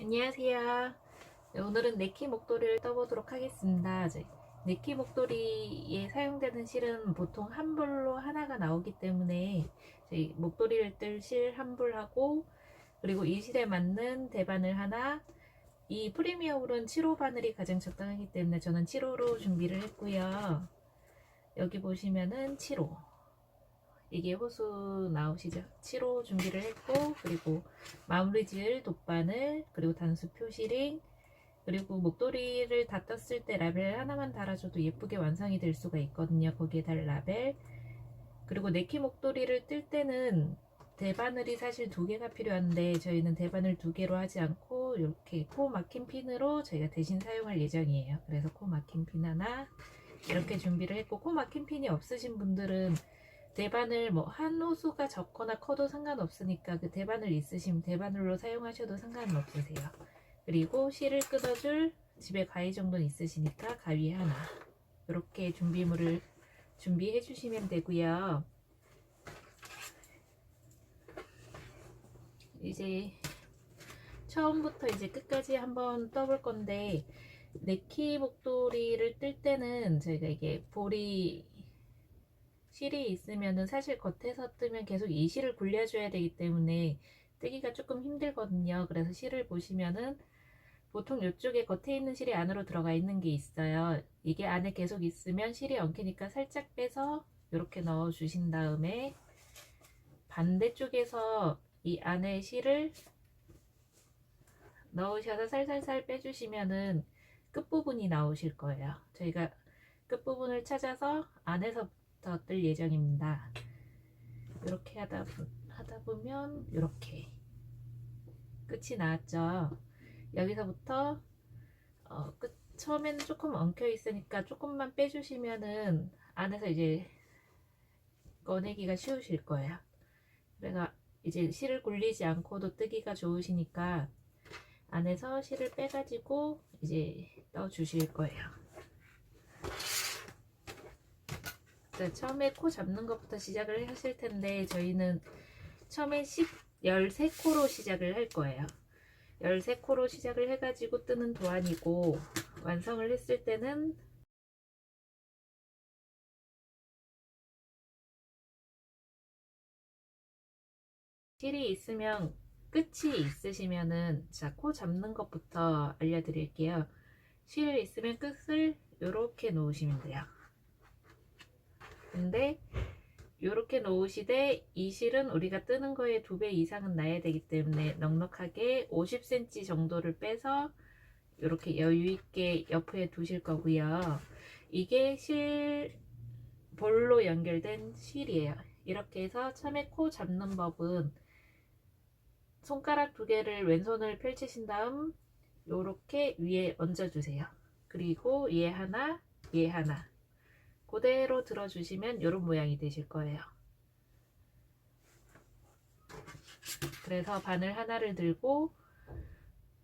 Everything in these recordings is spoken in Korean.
안녕하세요. 네, 오늘은 네키 목도리를 떠보도록 하겠습니다. 네키 목도리에 사용되는 실은 보통 한 불로 하나가 나오기 때문에 저희 목도리를 뜰 실 한 불하고, 그리고 이 실에 맞는 대바늘 하나, 이 프리미엄 울은 7호 바늘이 가장 적당하기 때문에 저는 7호로 준비를 했고요. 여기 보시면은 7호, 이게 호수 나오시죠? 7호 준비를 했고, 그리고 마무리 지을 돗바늘, 그리고 단수 표시링, 그리고 목도리를 다 떴을 때 라벨 하나만 달아줘도 예쁘게 완성이 될 수가 있거든요. 거기에 달 라벨. 그리고 네키 목도리를 뜰 때는 대바늘이 사실 두 개가 필요한데, 저희는 대바늘 두 개로 하지 않고 이렇게 코 막힌 핀으로 저희가 대신 사용할 예정이에요. 그래서 코 막힌 핀 하나 이렇게 준비를 했고, 코 막힌 핀이 없으신 분들은 대바늘 뭐 한 호수가 적거나 커도 상관없으니까 그 대바늘 있으시면 대바늘로 사용하셔도 상관은 없으세요. 그리고 실을 끊어줄 집에 가위 정도는 있으시니까 가위 하나, 이렇게 준비물을 준비해 주시면 되고요. 이제 처음부터 이제 끝까지 한번 떠볼 건데, 네키 목도리를 뜰 때는 저희가 이게 볼이 실이 있으면은 사실 겉에서 뜨면 계속 이 실을 굴려줘야 되기 때문에 뜨기가 조금 힘들거든요. 그래서 실을 보시면은 보통 이쪽에 겉에 있는 실이 안으로 들어가 있는 게 있어요. 이게 안에 계속 있으면 실이 엉키니까 살짝 빼서 이렇게 넣어 주신 다음에, 반대쪽에서 이 안에 실을 넣으셔서 살살살 빼주시면은 끝부분이 나오실 거예요. 저희가 끝부분을 찾아서 안에서부터 뜰 예정입니다. 이렇게 하다 보면 이렇게 끝이 나왔죠. 여기서부터 처음에는 조금 엉켜 있으니까 조금만 빼주시면은 안에서 이제 꺼내기가 쉬우실 거예요. 그래서 이제 실을 굴리지 않고도 뜨기가 좋으시니까 안에서 실을 빼가지고 이제 떠 주실 거예요. 자, 처음에 코 잡는 것부터 시작을 하실 텐데, 저희는 처음에 13코로 시작을 할 거예요. 13코로 시작을 해가지고 뜨는 도안이고, 완성을 했을 때는 실이 있으면, 끝이 있으시면은, 자, 코 잡는 것부터 알려드릴게요. 실 있으면 끝을 이렇게 놓으시면 돼요. 근데 이렇게 놓으시되, 이 실은 우리가 뜨는 거에 2배 이상은 나야 되기 때문에 넉넉하게 50cm 정도를 빼서 이렇게 여유 있게 옆에 두실 거고요. 이게 실 볼로 연결된 실이에요. 이렇게 해서 처음에 코 잡는 법은 손가락 두 개를 왼손을 펼치신 다음 이렇게 위에 얹어주세요. 그리고 얘 하나, 얘 하나 그대로 들어주시면 이런 모양이 되실 거예요. 그래서 바늘 하나를 들고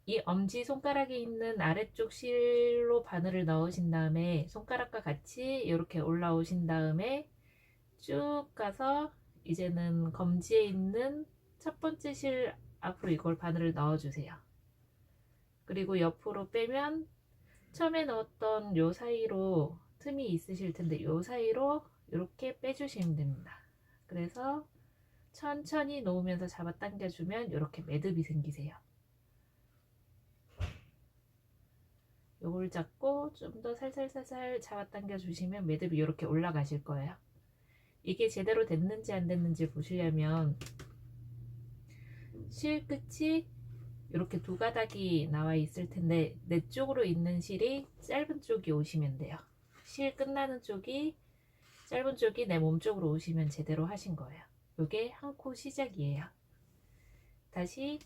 이 엄지 손가락이 있는 아래쪽 실로 바늘을 넣으신 다음에 손가락과 같이 이렇게 올라오신 다음에 쭉 가서 이제는 검지에 있는 첫 번째 실 앞으로 이걸 바늘을 넣어주세요. 그리고 옆으로 빼면 처음에 넣었던 요 사이로 틈이 있으실 텐데 요 사이로 이렇게 빼주시면 됩니다. 그래서 천천히 놓으면서 잡아당겨 주면 이렇게 매듭이 생기세요. 요걸 잡고 좀 더 살살살살 잡아당겨 주시면 매듭이 이렇게 올라가실 거예요. 이게 제대로 됐는지 안 됐는지 보시려면 실 끝이 이렇게 두 가닥이 나와 있을 텐데 내 쪽으로 있는 실이 짧은 쪽이 오시면 돼요. 실 끝나는 쪽이 짧은 쪽이 내 몸 쪽으로 오시면 제대로 하신 거예요. 요게 한 코 시작이에요. 다시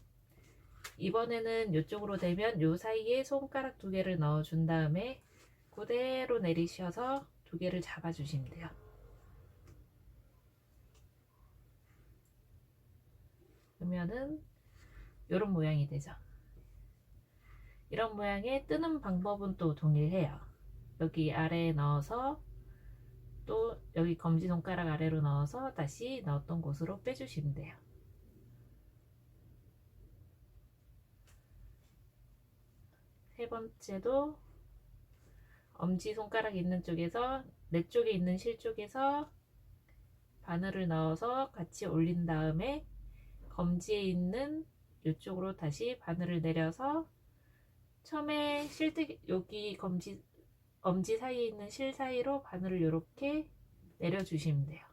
이번에는 이쪽으로 되면 요 사이에 손가락 두 개를 넣어 준 다음에 그대로 내리셔서 두 개를 잡아 주시면 돼요. 그러면은 이런 모양이 되죠. 이런 모양의 뜨는 방법은 또 동일해요. 여기 아래에 넣어서 또 여기 검지손가락 아래로 넣어서 다시 넣었던 곳으로 빼주시면 돼요. 세 번째도 엄지손가락 있는 쪽에서 내 쪽에 있는 실 쪽에서 바늘을 넣어서 같이 올린 다음에 검지에 있는 이쪽으로 다시 바늘을 내려서 처음에 실뜨기 여기 엄지 사이에 있는 실 사이로 바늘을 이렇게 내려주시면 돼요.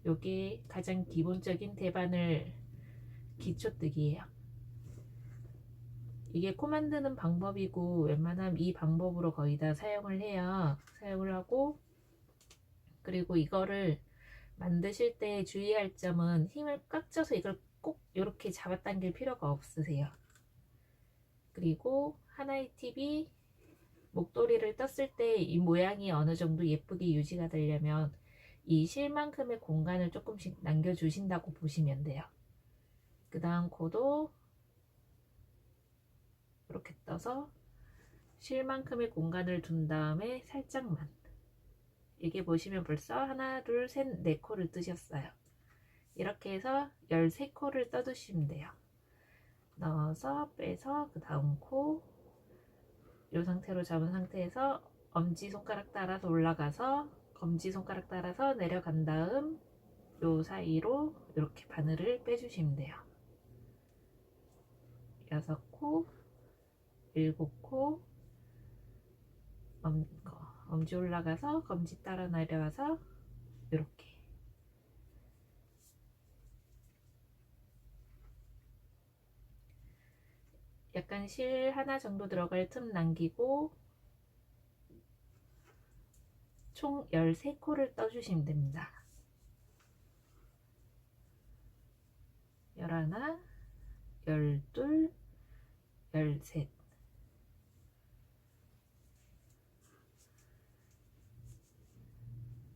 요게 가장 기본적인 대바늘 기초뜨기예요. 이게 코 만드는 방법이고 웬만하면 이 방법으로 거의 다 사용을 해요. 사용을 하고, 그리고 이거를 만드실 때 주의할 점은 힘을 꽉 줘서 이걸 꼭 이렇게 잡아당길 필요가 없으세요. 그리고 하나의 팁이 목도리를 떴을 때 이 모양이 어느 정도 예쁘게 유지가 되려면 이 실만큼의 공간을 조금씩 남겨주신다고 보시면 돼요. 그 다음 코도 이렇게 떠서 실만큼의 공간을 둔 다음에 살짝만, 이게 보시면 벌써 하나 둘 셋 네 코를 뜨셨어요. 이렇게 해서 13코를 떠주시면 돼요. 넣어서 빼서 그 다음 코 이 상태로 잡은 상태에서 엄지손가락 따라서 올라가서 검지손가락 따라서 내려간 다음 요 사이로 이렇게 바늘을 빼주시면 돼요. 6코 7코 엄지 올라가서 검지 따라 내려와서 이렇게 약간 실 하나 정도 들어갈 틈 남기고 총 13코를 떠주시면 됩니다. 11, 12, 13.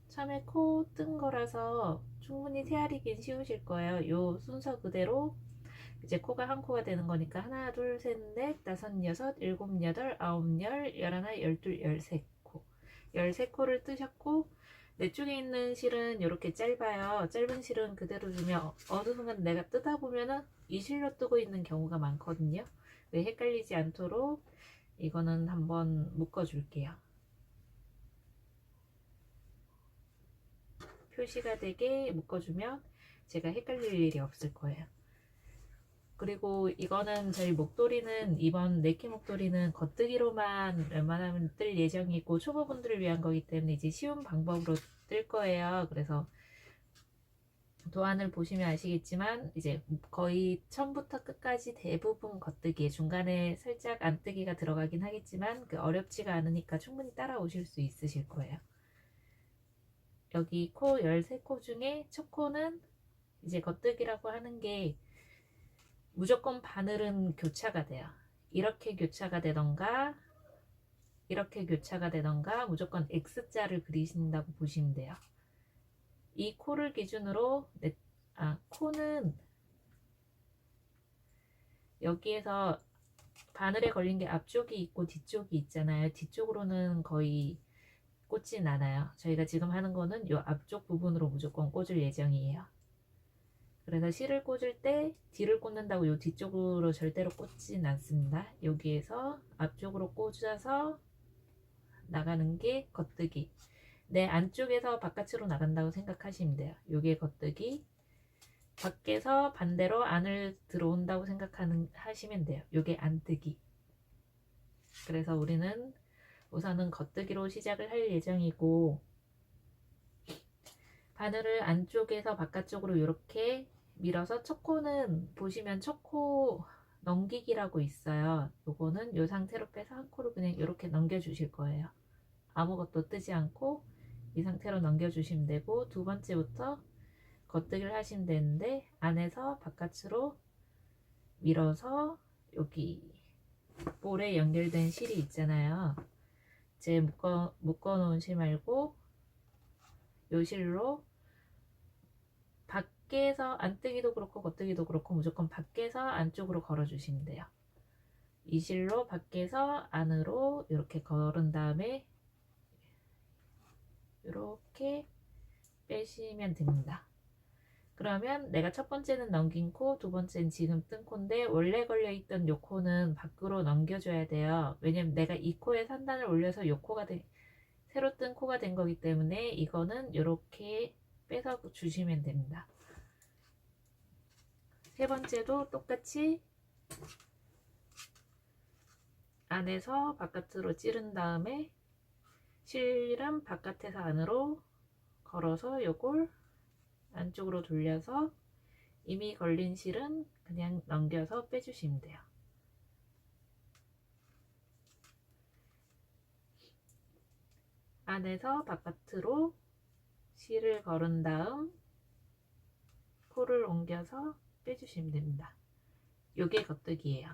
처음에 코 뜬 거라서 충분히 세아리긴 쉬우실 거예요. 요 순서 그대로 이제 코가 한 코가 되는 거니까 하나, 둘, 셋, 넷, 다섯, 여섯, 일곱, 여덟, 아홉, 열, 열하나, 열둘, 13코. 13코를 뜨셨고, 내 쪽에 있는 실은 이렇게 짧아요. 짧은 실은 그대로 두면 어느 순간 내가 뜨다 보면은 이 실로 뜨고 있는 경우가 많거든요. 헷갈리지 않도록 이거는 한번 묶어 줄게요. 표시가 되게 묶어주면 제가 헷갈릴 일이 없을 거예요. 그리고 이거는 저희 목도리는 이번 네키 목도리는 겉뜨기로만 웬만하면 뜰 예정이고 초보분들을 위한 거기 때문에 이제 쉬운 방법으로 뜰 거예요. 그래서 도안을 보시면 아시겠지만 이제 거의 처음부터 끝까지 대부분 겉뜨기, 중간에 살짝 안뜨기가 들어가긴 하겠지만 그 어렵지가 않으니까 충분히 따라오실 수 있으실 거예요. 여기 코 13코 중에 첫 코는 이제 겉뜨기라고 하는 게 무조건 바늘은 교차가 돼요. 이렇게 교차가 되던가 이렇게 교차가 되던가 무조건 X자를 그리신다고 보시면 돼요. 이 코를 기준으로 코는 여기에서 바늘에 걸린 게 앞쪽이 있고 뒤쪽이 있잖아요. 뒤쪽으로는 거의 꽂진 않아요. 저희가 지금 하는 거는 이 앞쪽 부분으로 무조건 꽂을 예정이에요. 그래서 실을 꽂을 때 뒤를 꽂는다고 이 뒤쪽으로 절대로 꽂진 않습니다. 여기에서 앞쪽으로 꽂아서 나가는 게 겉뜨기. 내 안쪽에서 바깥으로 나간다고 생각하시면 돼요. 요게 겉뜨기. 밖에서 반대로 안을 들어온다고 하시면 돼요. 요게 안뜨기. 그래서 우리는 우선은 겉뜨기로 시작을 할 예정이고, 바늘을 안쪽에서 바깥쪽으로 이렇게 밀어서 첫 코는 보시면 첫 코 넘기기라고 있어요. 요거는 요 상태로 빼서 한 코를 그냥 이렇게 넘겨 주실 거예요. 아무것도 뜨지 않고 이 상태로 넘겨 주시면 되고, 두 번째부터 겉뜨기를 하시면 되는데 안에서 바깥으로 밀어서 여기 볼에 연결된 실이 있잖아요. 제 묶어 놓은 실 말고 요 실로 밖에서 안뜨기도 그렇고 겉뜨기도 그렇고 무조건 밖에서 안쪽으로 걸어 주시면 돼요. 이 실로 밖에서 안으로 이렇게 걸은 다음에 이렇게 빼시면 됩니다. 그러면 내가 첫 번째는 넘긴 코, 두 번째는 지금 뜬 코인데 원래 걸려있던 요 코는 밖으로 넘겨줘야 돼요. 왜냐면 내가 이 코에 산단을 올려서 요 코가 새로 뜬 코가 된 거기 때문에 이거는 이렇게 빼서 주시면 됩니다. 세 번째도 똑같이 안에서 바깥으로 찌른 다음에 실은 바깥에서 안으로 걸어서 요걸 안쪽으로 돌려서 이미 걸린 실은 그냥 넘겨서 빼주시면 돼요. 안에서 바깥으로 실을 걸은 다음 코를 옮겨서 빼주시면 됩니다. 요게 겉뜨기예요.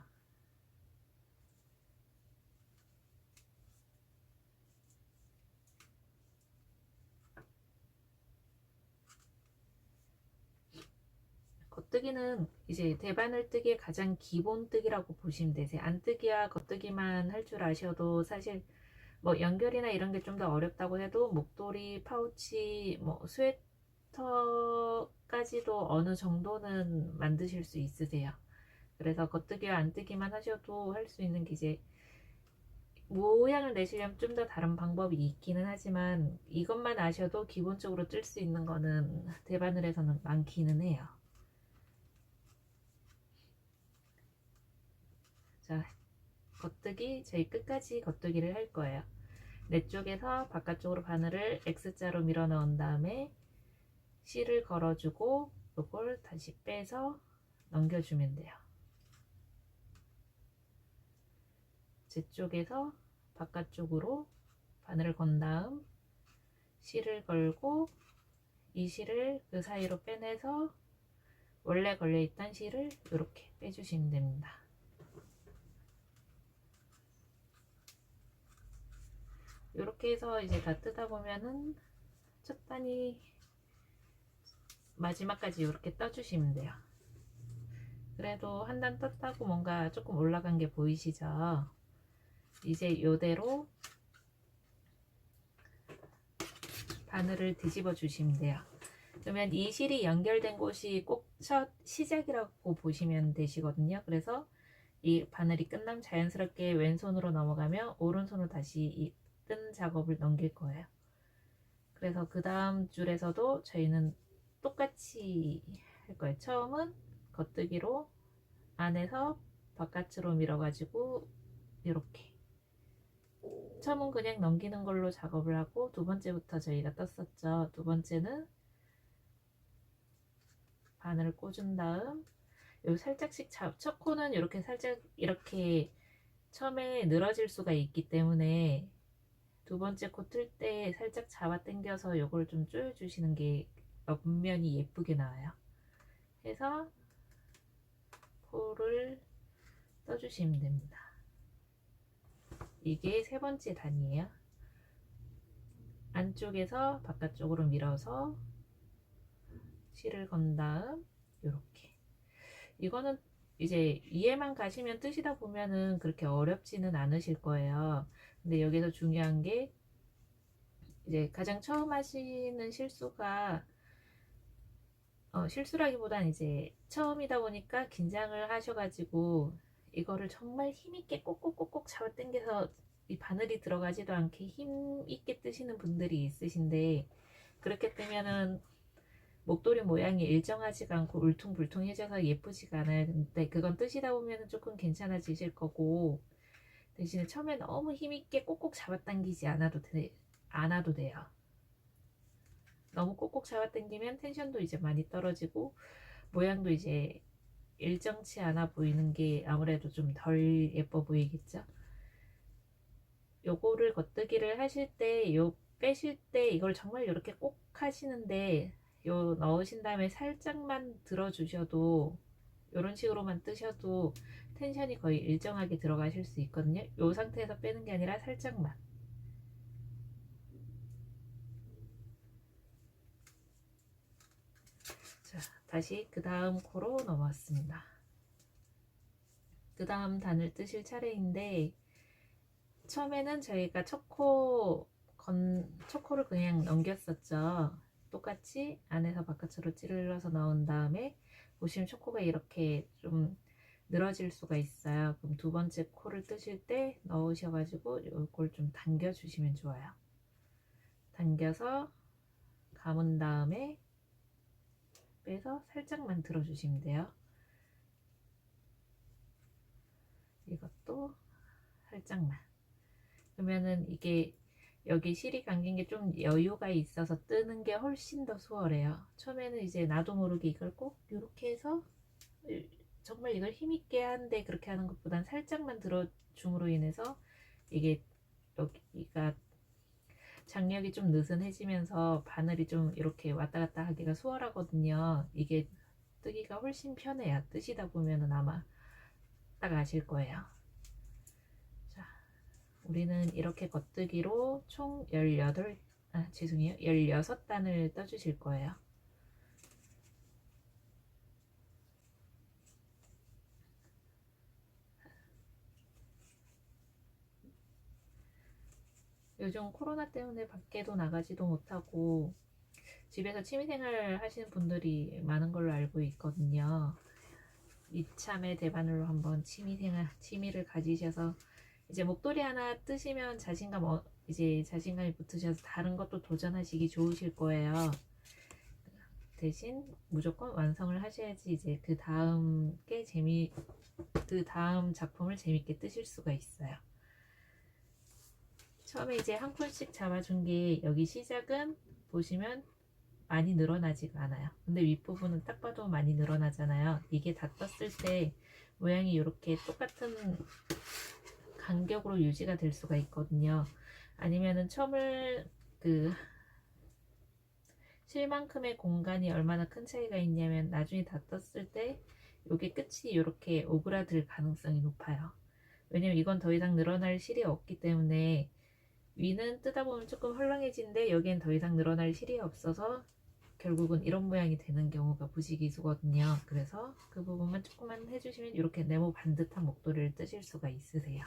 겉뜨기는 이제 대바늘 뜨기의 가장 기본 뜨기라고 보시면 되세요. 안뜨기와 겉뜨기만 할 줄 아셔도 사실 뭐 연결이나 이런 게 좀 더 어렵다고 해도 목도리, 파우치, 뭐 스웨터까지도 어느 정도는 만드실 수 있으세요. 그래서 겉뜨기와 안뜨기만 하셔도 할 수 있는 게 이제 모양을 내시려면 좀 더 다른 방법이 있기는 하지만 이것만 아셔도 기본적으로 뜰 수 있는 거는 대바늘에서는 많기는 해요. 자, 겉뜨기 저희 끝까지 겉뜨기를 할 거예요. 내 쪽에서 바깥쪽으로 바늘을 X자로 밀어 넣은 다음에 실을 걸어주고 이걸 다시 빼서 넘겨주면 돼요. 제 쪽에서 바깥쪽으로 바늘을 건 다음 실을 걸고 이 실을 그 사이로 빼내서 원래 걸려있던 실을 이렇게 빼주시면 됩니다. 이렇게 해서 이제 다 뜯다 보면은 첫 단이 마지막까지 이렇게 떠주시면 돼요. 그래도 한 단 떴다고 뭔가 조금 올라간 게 보이시죠? 이제 이대로 바늘을 뒤집어 주시면 돼요. 그러면 이 실이 연결된 곳이 꼭 첫 시작이라고 보시면 되시거든요. 그래서 이 바늘이 끝나면 자연스럽게 왼손으로 넘어가며 오른손으로 다시 이 뜬 작업을 넘길 거예요. 그래서 그 다음 줄에서도 저희는 똑같이 할 거예요. 처음은 겉뜨기로 안에서 바깥으로 밀어가지고 이렇게 처음은 그냥 넘기는 걸로 작업을 하고 두 번째부터 저희가 떴었죠. 두 번째는 바늘을 꽂은 다음 요 살짝씩 첫 코는 이렇게 살짝 이렇게 처음에 늘어질 수가 있기 때문에 두 번째 코 틀 때 살짝 잡아 당겨서 요걸 좀 조여주시는 게 옆면이 예쁘게 나와요. 해서 코를 떠주시면 됩니다. 이게 세 번째 단이에요. 안쪽에서 바깥쪽으로 밀어서 실을 건 다음 이렇게 이거는 이제 이해만 가시면 뜨시다 보면은 그렇게 어렵지는 않으실 거예요. 근데 여기서 중요한 게 이제 가장 처음 하시는 실수가 실수라기보단 이제 처음이다 보니까 긴장을 하셔가지고 이거를 정말 힘있게 꼭꼭꼭꼭 잡아 당겨서 이 바늘이 들어가지도 않게 힘있게 뜨시는 분들이 있으신데 그렇게 뜨면은 목도리 모양이 일정하지가 않고 울퉁불퉁해져서 예쁘지가 않아요. 근데 그건 뜨시다 보면 조금 괜찮아지실 거고 대신에 처음에 너무 힘있게 꼭꼭 잡아당기지 않아도 돼요. 너무 꼭꼭 잡아당기면 텐션도 이제 많이 떨어지고 모양도 이제 일정치 않아 보이는 게 아무래도 좀 덜 예뻐 보이겠죠. 요거를 겉뜨기를 하실 때 요 빼실 때 이걸 정말 이렇게 꼭 하시는데 요 넣으신 다음에 살짝만 들어주셔도 이런 식으로만 뜨셔도 텐션이 거의 일정하게 들어가실 수 있거든요. 요 상태에서 빼는 게 아니라 살짝만. 자, 다시 그 다음 코로 넘어왔습니다. 그 다음 단을 뜨실 차례인데 처음에는 저희가 첫 코를 그냥 넘겼었죠. 똑같이 안에서 바깥으로 찔러서 넣은 다음에 보시면 초코가 이렇게 좀 늘어질 수가 있어요. 그럼 두 번째 코를 뜨실 때 넣으셔가지고 이걸 좀 당겨 주시면 좋아요. 당겨서 감은 다음에 빼서 살짝만 들어주시면 돼요. 이것도 살짝만. 그러면은 이게 여기 실이 감긴 게 좀 여유가 있어서 뜨는 게 훨씬 더 수월해요. 처음에는 이제 나도 모르게 이걸 꼭 이렇게 해서 정말 이걸 힘있게 하는데 그렇게 하는 것보단 살짝만 들어줌으로 인해서 이게 여기가 장력이 좀 느슨해지면서 바늘이 좀 이렇게 왔다 갔다 하기가 수월하거든요. 이게 뜨기가 훨씬 편해요. 뜨시다 보면은 아마 딱 아실 거예요. 자, 우리는 이렇게 겉뜨기로 총 16단을 떠주실 거예요. 요즘 코로나 때문에 밖에도 나가지도 못하고 집에서 취미생활 하시는 분들이 많은 걸로 알고 있거든요. 이참에 대바늘로 한번 취미를 가지셔서 이제 목도리 하나 뜨시면 이제 자신감이 붙으셔서 다른 것도 도전하시기 좋으실 거예요. 대신 무조건 완성을 하셔야지 이제 그 다음 작품을 재밌게 뜨실 수가 있어요. 처음에 이제 한 콘씩 잡아준 게 여기 시작은 보시면 많이 늘어나지가 않아요. 근데 윗부분은 딱 봐도 많이 늘어나잖아요. 이게 다 떴을 때 모양이 이렇게 똑같은 간격으로 유지가 될 수가 있거든요. 아니면은 첨을 실만큼의 공간이 얼마나 큰 차이가 있냐면 나중에 다 떴을 때 이게 끝이 이렇게 오그라들 가능성이 높아요. 왜냐면 이건 더 이상 늘어날 실이 없기 때문에 위는 뜨다 보면 조금 헐렁해지는데 여기엔 더 이상 늘어날 실이 없어서 결국은 이런 모양이 되는 경우가 부지기수거든요. 그래서 그 부분만 조금만 해주시면 이렇게 네모 반듯한 목도리를 뜨실 수가 있으세요.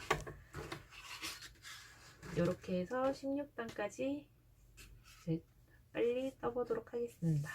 이렇게 해서 16단까지 이제 빨리 떠보도록 하겠습니다.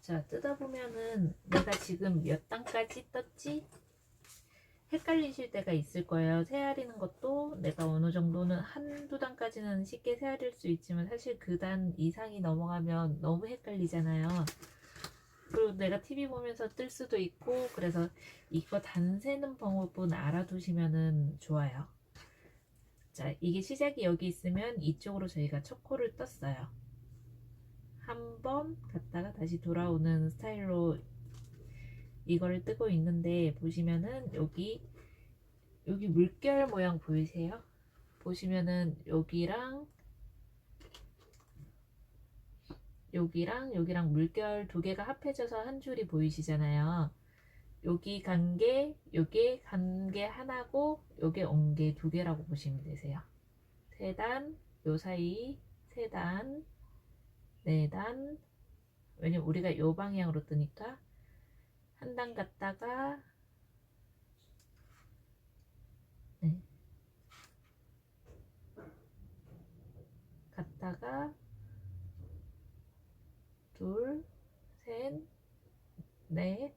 자, 뜯어 보면은 내가 지금 몇 단까지 떴지? 헷갈리실 때가 있을 거예요. 새아리는 것도 내가 어느 정도는 한두 단까지는 쉽게 새아릴 수 있지만 사실 그 단 이상이 넘어가면 너무 헷갈리잖아요. 그리고 내가 TV 보면서 뜰 수도 있고, 그래서 이거 단 세는 방법은 알아두시면 좋아요. 자, 이게 시작이 여기 있으면 이쪽으로 저희가 첫 코를 떴어요. 한 번 갔다가 다시 돌아오는 스타일로 이거를 뜨고 있는데, 보시면은 여기 물결 모양 보이세요? 보시면은 여기랑 여기랑 물결 두 개가 합해져서 한 줄이 보이시잖아요. 여기 요게 간 게 하나고 요게 온 게 두 개라고 보시면 되세요. 세 단, 요 사이 세 단, 네 단. 왜냐면 우리가 요 방향으로 뜨니까 한 단 갔다가 네, 갔다가 둘, 셋, 넷.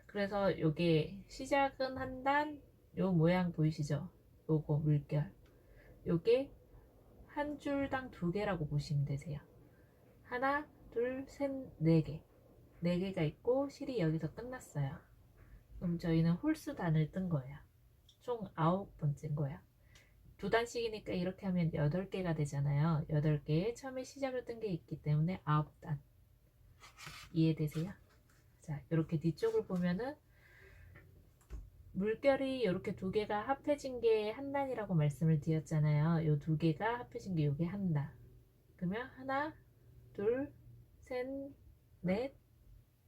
그래서 요게 시작은 한 단, 요 모양 보이시죠? 요거 물결. 요게 한 줄당 두 개라고 보시면 되세요. 하나, 둘, 셋, 네 개. 네 개가 있고 실이 여기서 끝났어요. 그럼 저희는 홀수단을 뜬 거예요. 총 9번째인 거야. 두 단씩이니까 이렇게 하면 8개가 되잖아요. 8개에 처음에 시작을 뜬 게 있기 때문에 9단. 이해되세요? 자, 이렇게 뒤쪽을 보면은 물결이 이렇게 두 개가 합해진 게 한 단이라고 말씀을 드렸잖아요. 요 두 개가 합해진 게 요게 한 단. 그러면 하나, 둘, 셋, 넷,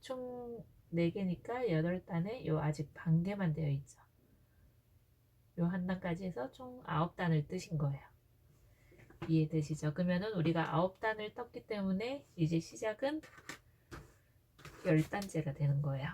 총 4개니까 8단에 요 아직 반 개만 되어 있죠. 요 한 단까지 해서 총 9단을 뜨신 거예요. 이해되시죠? 그러면은 우리가 9단을 떴기 때문에 이제 시작은 10단째가 되는 거예요.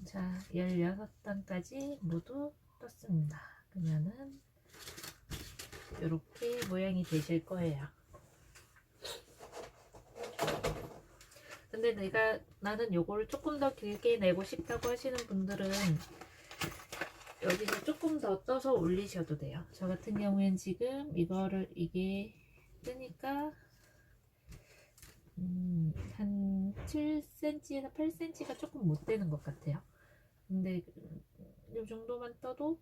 자, 16단까지 모두 떴습니다. 그러면은 이렇게 모양이 되실 거예요. 근데 나는 요거를 조금 더 길게 내고 싶다고 하시는 분들은 여기서 조금 더 떠서 올리셔도 돼요. 저 같은 경우엔 지금 이게 뜨니까 한 7cm나 8cm가 조금 못 되는 것 같아요. 근데 이 정도만 떠도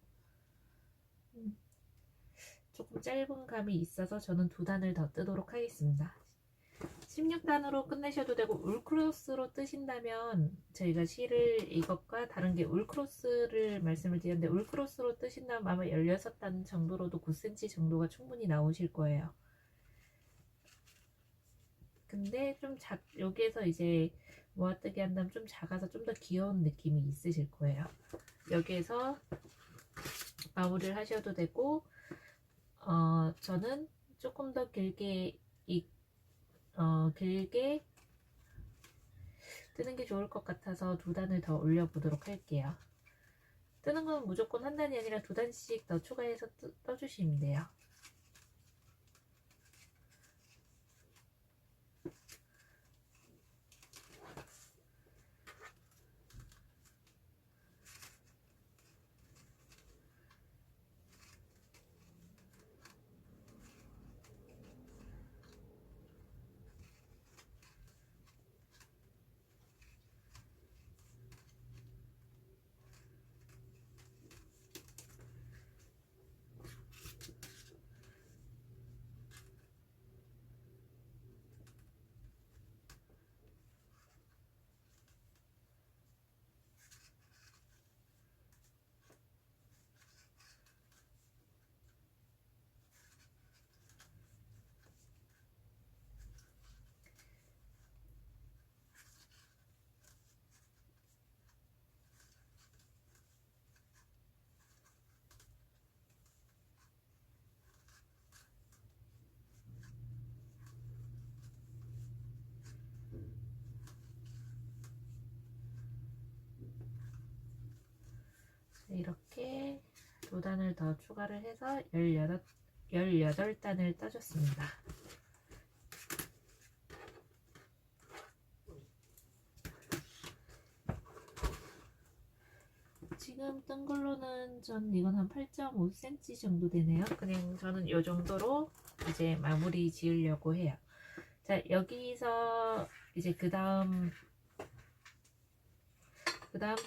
조금 짧은 감이 있어서 저는 두 단을 더 뜨도록 하겠습니다. 16단으로 끝내셔도 되고 울크로스로 뜨신다면 저희가 실을 이것과 다른 게 울크로스를 말씀을 드렸는데 울크로스로 뜨신다면 아마 16단 정도로도 9cm 정도가 충분히 나오실 거예요. 근데 좀 여기에서 이제 모아뜨기 한다면 좀 작아서 좀 더 귀여운 느낌이 있으실 거예요. 여기에서 마무리를 하셔도 되고 저는 조금 더 길게 길게 뜨는 게 좋을 것 같아서 두 단을 더 올려보도록 할게요. 뜨는 건 무조건 한 단이 아니라 두 단씩 더 추가해서 떠주시면 돼요. 이렇게 2단을 더 추가를 해서 18단을 떠줬습니다. 지금 뜬 걸로는 이건 한 8.5cm 정도 되네요. 그냥 저는 이 정도로 이제 마무리 지으려고 해요. 자, 여기서 이제 그 다음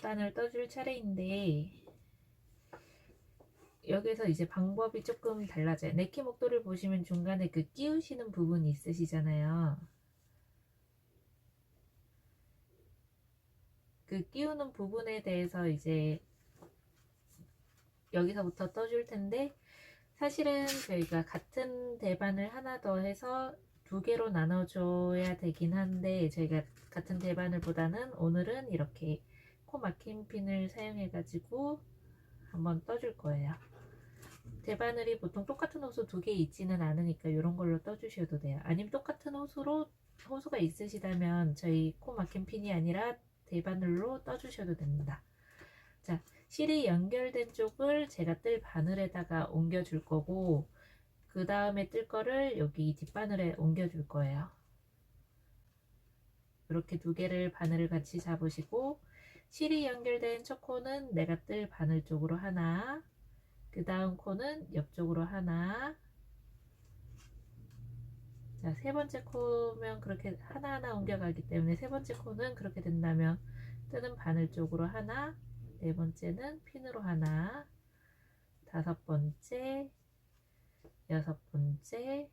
단을 떠줄 차례인데, 여기서 이제 방법이 조금 달라져요. 네키 목도리를 보시면 중간에 그 끼우시는 부분이 있으시잖아요. 그 끼우는 부분에 대해서 이제 여기서부터 떠줄 텐데, 사실은 저희가 같은 대반을 하나 더 해서 2개로 나눠줘야 되긴 한데, 저희가 같은 대반을 보다는 오늘은 이렇게 코 막힌 핀을 사용해 가지고 한번 떠줄 거예요. 대바늘이 보통 똑같은 호수 2개 있지는 않으니까 이런 걸로 떠주셔도 돼요. 아니면 똑같은 호수가 있으시다면 저희 코 막힌 핀이 아니라 대바늘로 떠주셔도 됩니다. 자, 실이 연결된 쪽을 제가 뜰 바늘에다가 옮겨 줄 거고, 그 다음에 뜰 거를 여기 뒷바늘에 옮겨 줄 거예요. 이렇게 2개를 바늘을 같이 잡으시고, 실이 연결된 첫 코는 내가 뜰 바늘 쪽으로 하나, 그 다음 코는 옆쪽으로 하나. 자, 3번째 코면 그렇게 하나하나 옮겨가기 때문에 3번째 코는 그렇게 된다면 뜨는 바늘 쪽으로 하나, 4번째는 핀으로 하나, 5번째, 6번째,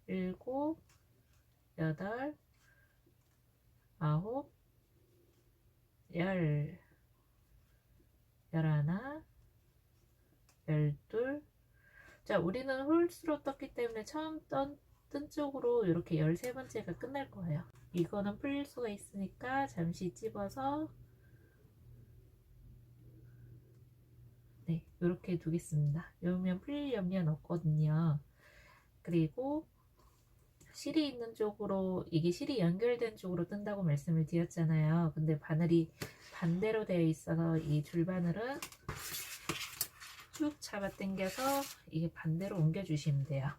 7, 8, 9, 10, 11, 12. 자, 우리는 홀수로 떴기 때문에 처음 뜬 쪽으로 이렇게 13번째가 끝날 거예요. 이거는 풀릴 수가 있으니까 잠시 찝어서 네, 이렇게 두겠습니다. 이러면 풀릴 염려는 없거든요. 그리고 실이 있는 쪽으로, 이게 실이 연결된 쪽으로 뜬다고 말씀을 드렸잖아요. 근데 바늘이 반대로 되어 있어서 이 줄바늘은 쭉 잡아 당겨서 이게 반대로 옮겨 주시면 돼요.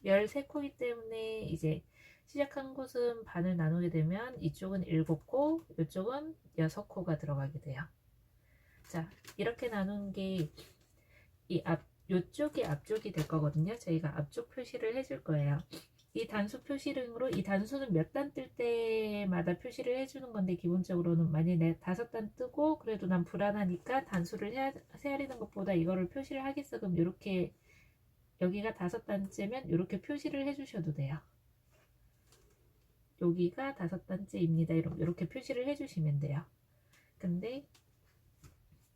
13코이기 때문에 이제 시작한 곳은 반을 나누게 되면 이쪽은 7코, 이쪽은 6코가 들어가게 돼요. 자, 이렇게 나눈 게 이쪽이 앞쪽이 될 거거든요. 저희가 앞쪽 표시를 해줄 거예요. 이 단수 표시등으로, 이 단수는 몇 단 뜰 때마다 표시를 해주는 건데, 기본적으로는 만약에 내가 5단 뜨고 그래도 난 불안하니까 단수를 헤아리는 것보다 이거를 표시를 하겠어. 그럼 이렇게 여기가 5단째면 이렇게 표시를 해주셔도 돼요. 여기가 5단째입니다. 이렇게 표시를 해주시면 돼요. 근데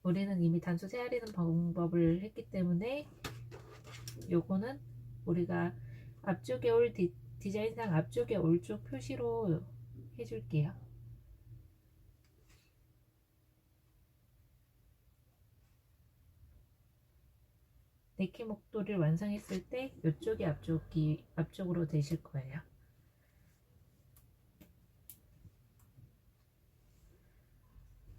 우리는 이미 단수 헤아리는 방법을 했기 때문에 요거는 우리가 앞쪽에 올 디자인상 앞쪽에 올 쪽 표시로 해줄게요. 네키 목도리를 완성했을 때 이쪽이 앞쪽으로 되실 거예요.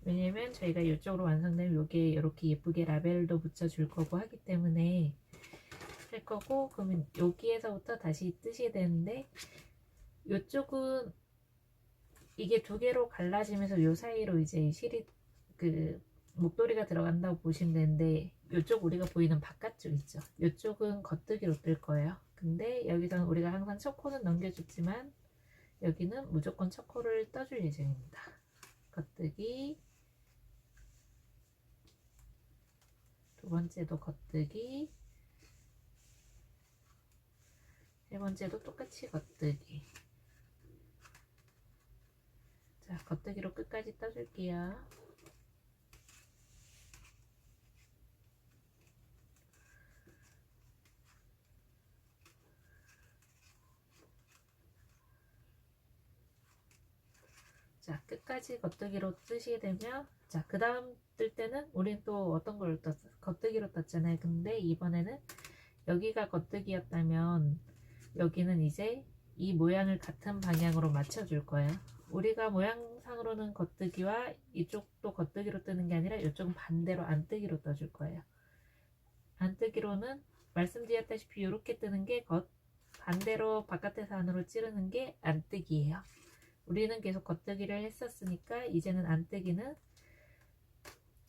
왜냐면 저희가 이쪽으로 완성되면 요게 이렇게 예쁘게 라벨도 붙여줄 거고 하기 때문에 할 거고, 그러면 여기에서부터 다시 뜨셔야 되는데, 이쪽은 이게 2개로 갈라지면서 요 사이로 이제 실이 목도리가 들어간다고 보시면 되는데, 이쪽 우리가 보이는 바깥쪽 있죠. 이쪽은 겉뜨기로 뜰 거예요. 근데 여기서는 우리가 항상 첫 코는 넘겨줬지만 여기는 무조건 첫 코를 떠줄 예정입니다. 겉뜨기, 2번째도 겉뜨기, 3번째도 똑같이 겉뜨기. 자, 겉뜨기로 끝까지 떠줄게요. 자, 끝까지 겉뜨기로 뜨시게 되면, 자, 그 다음 뜰 때는 우린 또 어떤 걸 겉뜨기로 떴잖아요. 근데 이번에는 여기가 겉뜨기였다면 여기는 이제 이 모양을 같은 방향으로 맞춰줄 거예요. 우리가 모양상으로는 겉뜨기와 이쪽도 겉뜨기로 뜨는 게 아니라 이쪽은 반대로 안뜨기로 떠줄 거예요. 안뜨기로는 말씀드렸다시피 이렇게 뜨는 게 겉, 반대로 바깥에서 안으로 찌르는 게 안뜨기예요. 우리는 계속 겉뜨기를 했었으니까 이제는 안뜨기는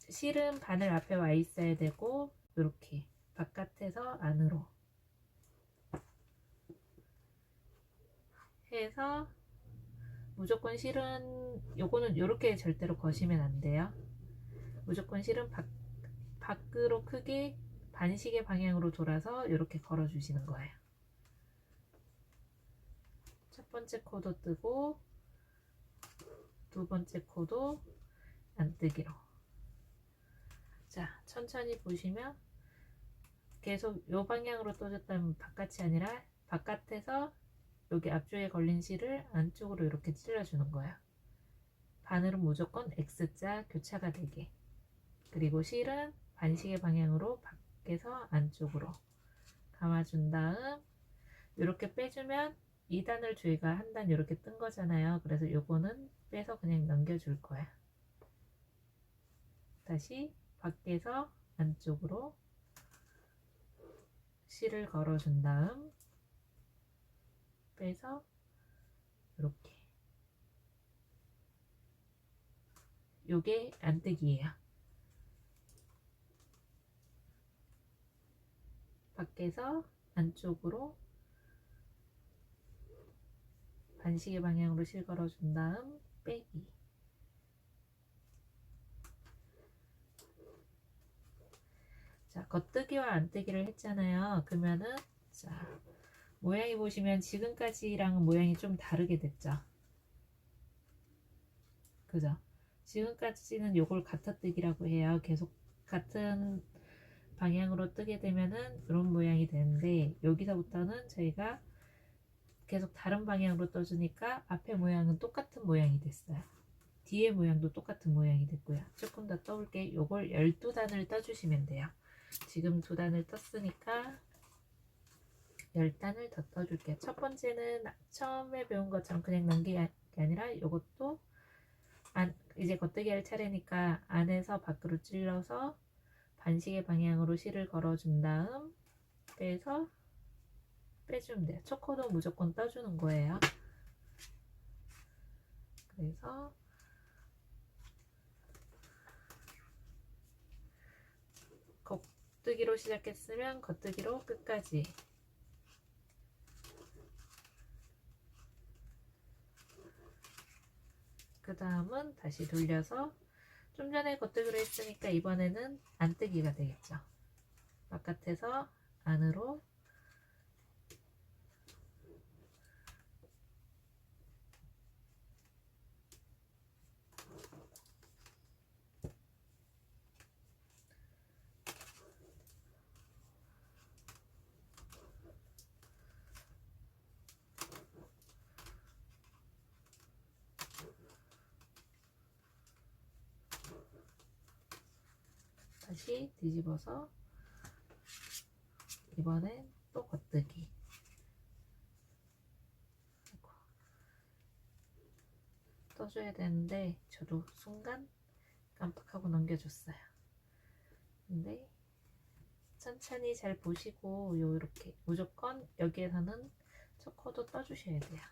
실은 바늘 앞에 와 있어야 되고 이렇게 바깥에서 안으로 해서 무조건 실은 요거는 이렇게 절대로 거시면 안 돼요. 무조건 실은 밖으로 크게 반시계 방향으로 돌아서 이렇게 걸어 주시는 거예요. 첫 번째 코도 뜨고 두 번째 코도 안뜨기로. 자, 천천히 보시면 계속 이 방향으로 떠줬다면 바깥이 아니라 바깥에서 여기 앞쪽에 걸린 실을 안쪽으로 이렇게 찔러주는 거예요. 바늘은 무조건 X자 교차가 되게. 그리고 실은 반시계 방향으로 밖에서 안쪽으로 감아준 다음 이렇게 빼주면 2단을 저희가 한 단 이렇게 뜬 거잖아요. 그래서 요거는 빼서 그냥 넘겨줄 거야. 다시 밖에서 안쪽으로 실을 걸어준 다음 빼서 이렇게. 요게 안뜨기예요. 밖에서 안쪽으로 반시계 방향으로 실 걸어준 다음 빼기. 자, 겉뜨기와 안뜨기를 했잖아요. 그러면은 자, 모양이 보시면 지금까지랑 모양이 좀 다르게 됐죠. 그죠? 지금까지는 요걸 같아뜨기라고 해요. 계속 같은 방향으로 뜨게 되면은 이런 모양이 되는데 여기서부터는 저희가 계속 다른 방향으로 떠주니까 앞에 모양은 똑같은 모양이 됐어요. 뒤에 모양도 똑같은 모양이 됐고요. 조금 더 떠올게. 요걸 12단을 떠주시면 돼요. 지금 2단을 떴으니까 10단을 더 떠줄게요. 첫 번째는 처음에 배운 것처럼 그냥 넘기게 아니라 요것도 이제 겉뜨기 할 차례니까 안에서 밖으로 찔러서 반시계 방향으로 실을 걸어준 다음 빼서 빼주면 돼요. 초코도 무조건 떠주는 거예요. 그래서 겉뜨기로 시작했으면 겉뜨기로 끝까지. 그 다음은 다시 돌려서 좀 전에 겉뜨기로 했으니까 이번에는 안뜨기가 되겠죠. 바깥에서 안으로 다시 뒤집어서 이번엔 또 겉뜨기. 떠줘야 되는데 저도 순간 깜빡하고 넘겨줬어요. 근데 천천히 잘 보시고 요렇게 무조건 여기에서는 첫 코도 떠주셔야 돼요.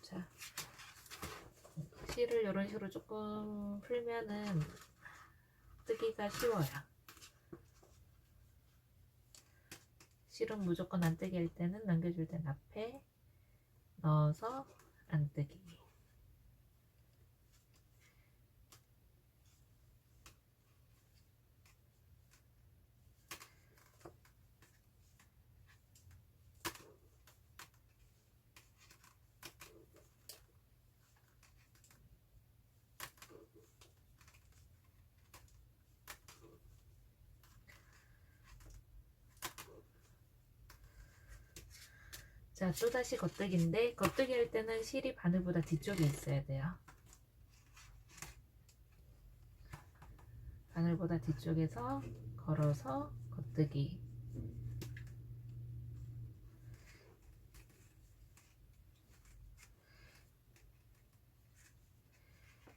자, 실을 이런 식으로 조금 풀면은 뜨기가 쉬워요. 실은 무조건 안 뜨기 할 때는 넘겨줄 땐 앞에 넣어서 안 뜨기. 자, 또다시 겉뜨기인데 겉뜨기 할 때는 실이 바늘보다 뒤쪽에 있어야 돼요. 바늘보다 뒤쪽에서 걸어서 겉뜨기.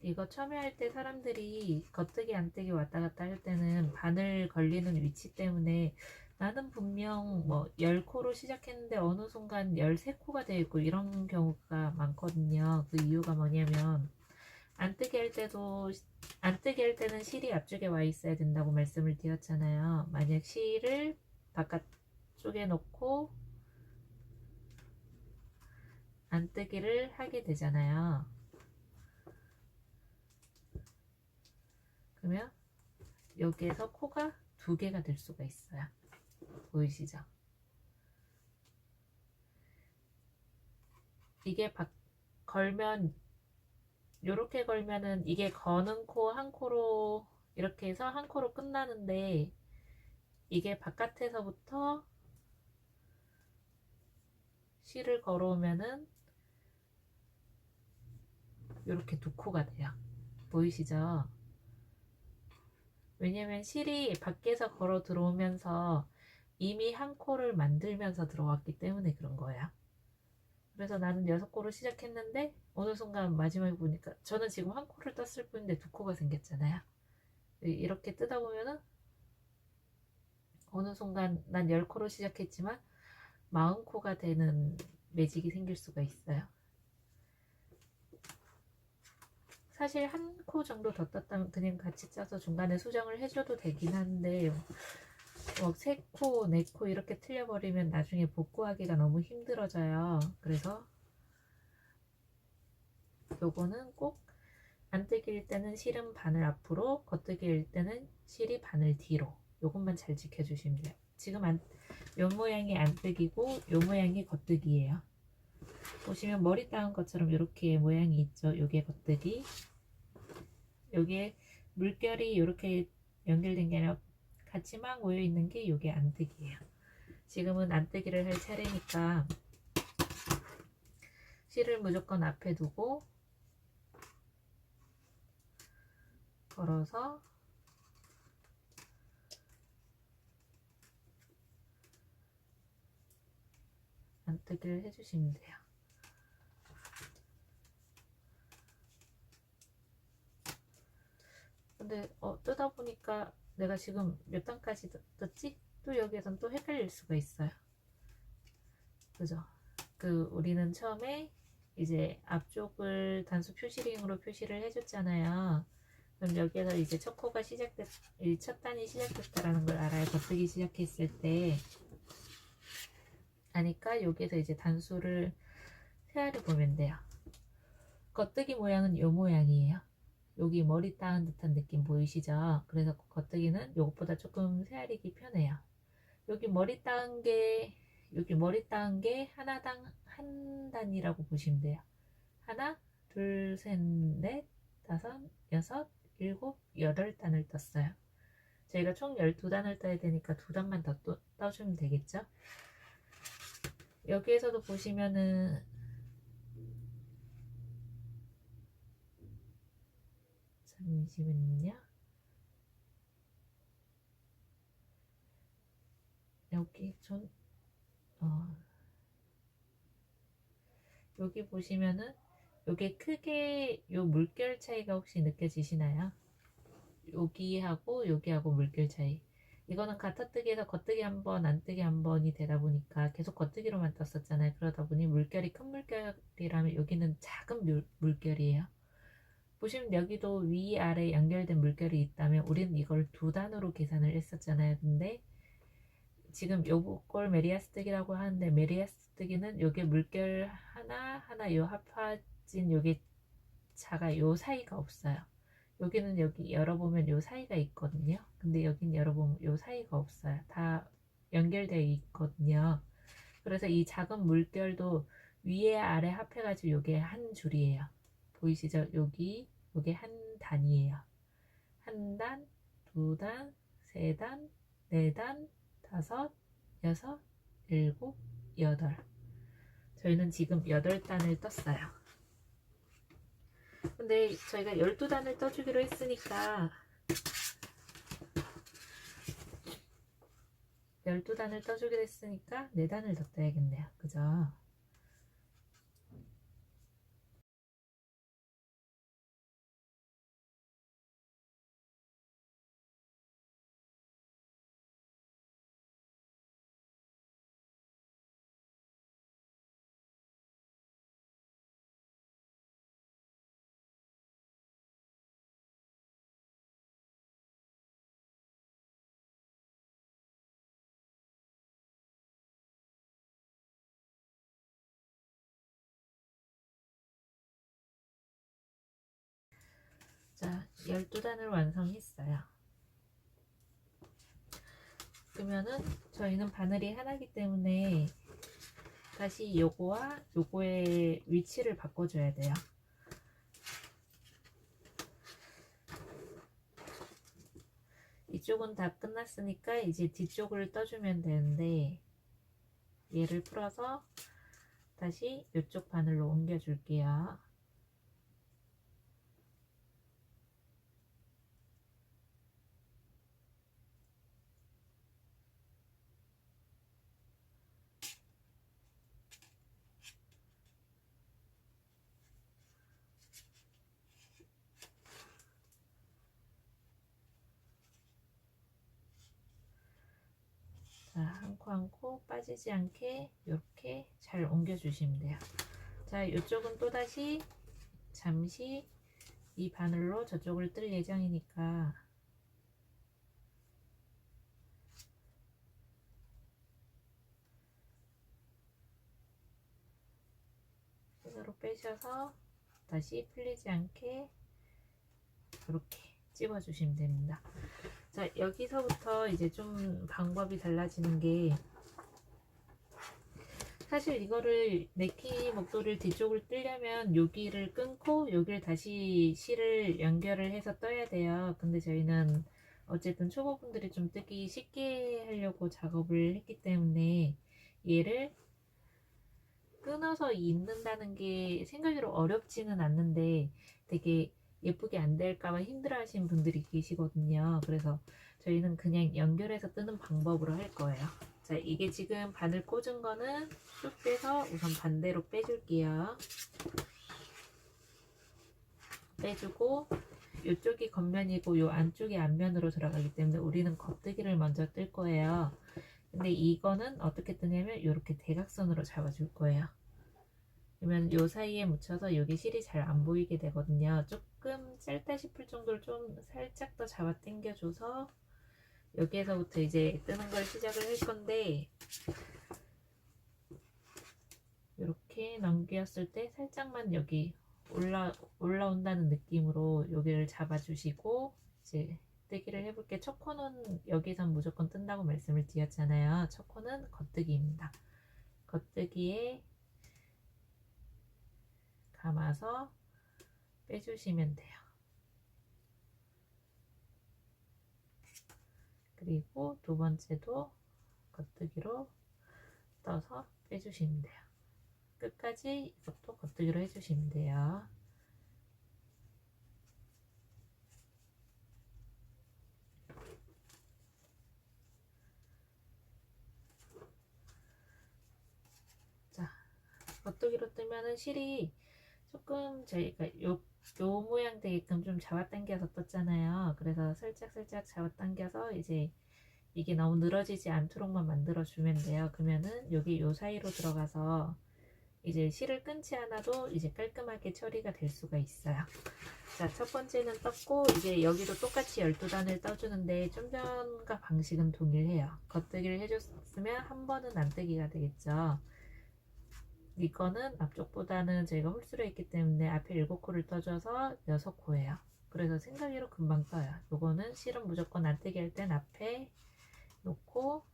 이거 처음에 할 때 사람들이 겉뜨기 안뜨기 왔다 갔다 할 때는 바늘 걸리는 위치 때문에 나는 분명 뭐 10코로 시작했는데 어느 순간 13코가 되어 있고 이런 경우가 많거든요. 그 이유가 뭐냐면 안뜨기 할 때는 실이 앞쪽에 와 있어야 된다고 말씀을 드렸잖아요. 만약 실을 바깥쪽에 놓고 안뜨기를 하게 되잖아요. 그러면 여기에서 코가 2개가 될 수가 있어요. 보이시죠? 이게 걸면 요렇게 걸면은 이게 거는 코 한 코로 이렇게 해서 한 코로 끝나는데 이게 바깥에서부터 실을 걸어오면은 요렇게 2코가 돼요. 보이시죠? 왜냐면 실이 밖에서 걸어 들어오면서 이미 한 코를 만들면서 들어왔기 때문에 그런 거예요. 그래서 나는 6코로 시작했는데 어느 순간 마지막에 보니까 저는 지금 한 코를 떴을 뿐인데 2코가 생겼잖아요. 이렇게 뜯어 보면은 어느 순간 난 10코로 시작했지만 40코가 되는 매직이 생길 수가 있어요. 사실 한 코 정도 더 떴다면 그냥 같이 짜서 중간에 수정을 해줘도 되긴 한데 3코, 4코 이렇게 틀려버리면 나중에 복구하기가 너무 힘들어져요. 그래서 요거는 꼭 안뜨기일 때는 실은 바늘 앞으로, 겉뜨기일 때는 실이 바늘 뒤로. 요것만 잘 지켜주시면 돼요. 지금 요 모양이 안뜨기고 요 모양이 겉뜨기예요. 보시면 머리 따은 것처럼 이렇게 모양이 있죠. 요게 겉뜨기. 요게 물결이 이렇게 연결된 게 아니라 같이 막 모여 있는 게 요게 안뜨기예요. 지금은 안뜨기를 할 차례니까 실을 무조건 앞에 두고 걸어서 안뜨기를 해주시면 돼요. 근데 뜨다 보니까 내가 지금 몇 단까지 떴지? 또 여기에선 또 헷갈릴 수가 있어요. 그죠? 우리는 처음에 이제 앞쪽을 단수 표시링으로 표시를 해줬잖아요. 그럼 여기에서 이제 첫 코가 첫 단이 시작됐다라는 걸 알아요. 겉뜨기 시작했을 때. 아니까 여기에서 이제 단수를 세알을 보면 돼요. 겉뜨기 모양은 요 모양이에요. 여기 머리 따은 듯한 느낌 보이시죠? 그래서 겉뜨기는 요것보다 조금 세알이기 편해요. 여기 머리 따은 게 하나당 한 단이라고 보시면 돼요. 하나, 둘, 셋, 넷, 다섯, 여섯, 일곱, 8단을 떴어요. 저희가 총 12단을 떠야 되니까 2단만 더 떠주면 되겠죠? 여기에서도 보시면은 잠시만요. 여기 여기 보시면은 요게 크게 요 물결 차이가 혹시 느껴지시나요? 여기하고 물결 차이. 이거는 가타뜨기에서 겉뜨기 한 번, 안뜨기 한 번이 되다 보니까 계속 겉뜨기로만 떴었잖아요. 그러다 보니 물결이 큰 물결이라면 여기는 작은 물결이에요. 보시면 여기도 위아래 연결된 물결이 있다면 우리는 이걸 2단으로 계산을 했었잖아요. 근데 지금 요걸 메리아스뜨기라고 하는데 메리아스뜨기는 요게 물결 하나 요 합화진 요게 요 사이가 없어요. 여기는 여기 열어보면 요 사이가 있거든요. 근데 여긴 열어보면 요 사이가 없어요. 다 연결되어 있거든요. 그래서 이 작은 물결도 위에 아래 합해가지고 요게 한 줄이에요. 보이시죠? 요게 한 단이에요. 한 단, 2단, 3단, 4단, 5, 6, 7, 8. 저희는 지금 8단을 떴어요. 근데 저희가 12단을 떠주기로 했으니까 12단을 떠주기로 했으니까 4단을 더 떠야겠네요. 그죠? 자, 12단을 완성했어요. 그러면은 저희는 바늘이 하나이기 때문에 다시 요거와 요거의 위치를 바꿔줘야 돼요. 이쪽은 다 끝났으니까 이제 뒤쪽을 떠주면 되는데, 얘를 풀어서 다시 이쪽 바늘로 옮겨 줄게요. 자, 한 코 한 코 빠지지 않게 이렇게 잘 옮겨 주시면 돼요. 자, 이쪽은 또다시 잠시 이 바늘로 저쪽을 뜰 예정이니까 손으로 빼셔서 다시 풀리지 않게 이렇게 집어 주시면 됩니다. 자, 여기서부터 이제 좀 방법이 달라지는 게, 사실 이거를 네키 목도리를 뒤쪽을 뜨려면 여기를 끊고 여기를 다시 실을 연결을 해서 떠야 돼요. 근데 저희는 어쨌든 초보분들이 좀 뜨기 쉽게 하려고 작업을 했기 때문에 얘를 끊어서 입는다는 게 생각으로 어렵지는 않는데 되게 예쁘게 안 될까봐 힘들어 하시는 분들이 계시거든요. 그래서 저희는 그냥 연결해서 뜨는 방법으로 할 거예요. 자, 이게 지금 바늘 꽂은 거는 쭉 빼서 우선 반대로 빼줄게요. 빼주고 이쪽이 겉면이고 요 안쪽이 앞면으로 들어가기 때문에 우리는 겉뜨기를 먼저 뜰 거예요. 근데 이거는 어떻게 뜨냐면 이렇게 대각선으로 잡아줄 거예요. 그러면 요 사이에 묻혀서 여기 실이 잘 안 보이게 되거든요. 조금 짧다 싶을 정도로 좀 살짝 더 잡아 당겨줘서 여기에서부터 이제 뜨는 걸 시작을 할 건데, 이렇게 넘겼을 때 살짝만 여기 올라온다는 느낌으로 여기를 잡아주시고 이제 뜨기를 해볼게. 첫 코는 여기선 무조건 뜬다고 말씀을 드렸잖아요. 첫 코는 겉뜨기입니다. 겉뜨기에 감아서 빼주시면 돼요. 그리고 두 번째도 겉뜨기로 떠서 빼주시면 돼요. 끝까지 이것도 겉뜨기로 해주시면 돼요. 자, 겉뜨기로 뜨면은 실이 조금 저희가 요 모양 되게끔 좀 잡아당겨서 떴잖아요. 그래서 살짝 잡아당겨서 이제 이게 너무 늘어지지 않도록만 만들어주면 돼요. 그러면은 여기 요 사이로 들어가서 이제 실을 끊지 않아도 이제 깔끔하게 처리가 될 수가 있어요. 자, 첫 번째는 떴고 이제 여기도 똑같이 12단을 떠주는데 좀 전과 방식은 동일해요. 겉뜨기를 해줬으면 한 번은 안 뜨기가 되겠죠. 이거는 앞쪽보다는 저희가 홀수로 했기 때문에 앞에 7코를 떠줘서 6코예요. 그래서 생각외로 금방 떠요. 요거는 실은 무조건 안뜨기 할 땐 앞에 놓고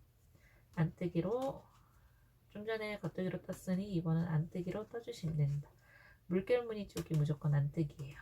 안뜨기로, 좀 전에 겉뜨기로 떴으니 이번은 안뜨기로 떠주시면 됩니다. 물결 무늬 쪽이 무조건 안뜨기예요.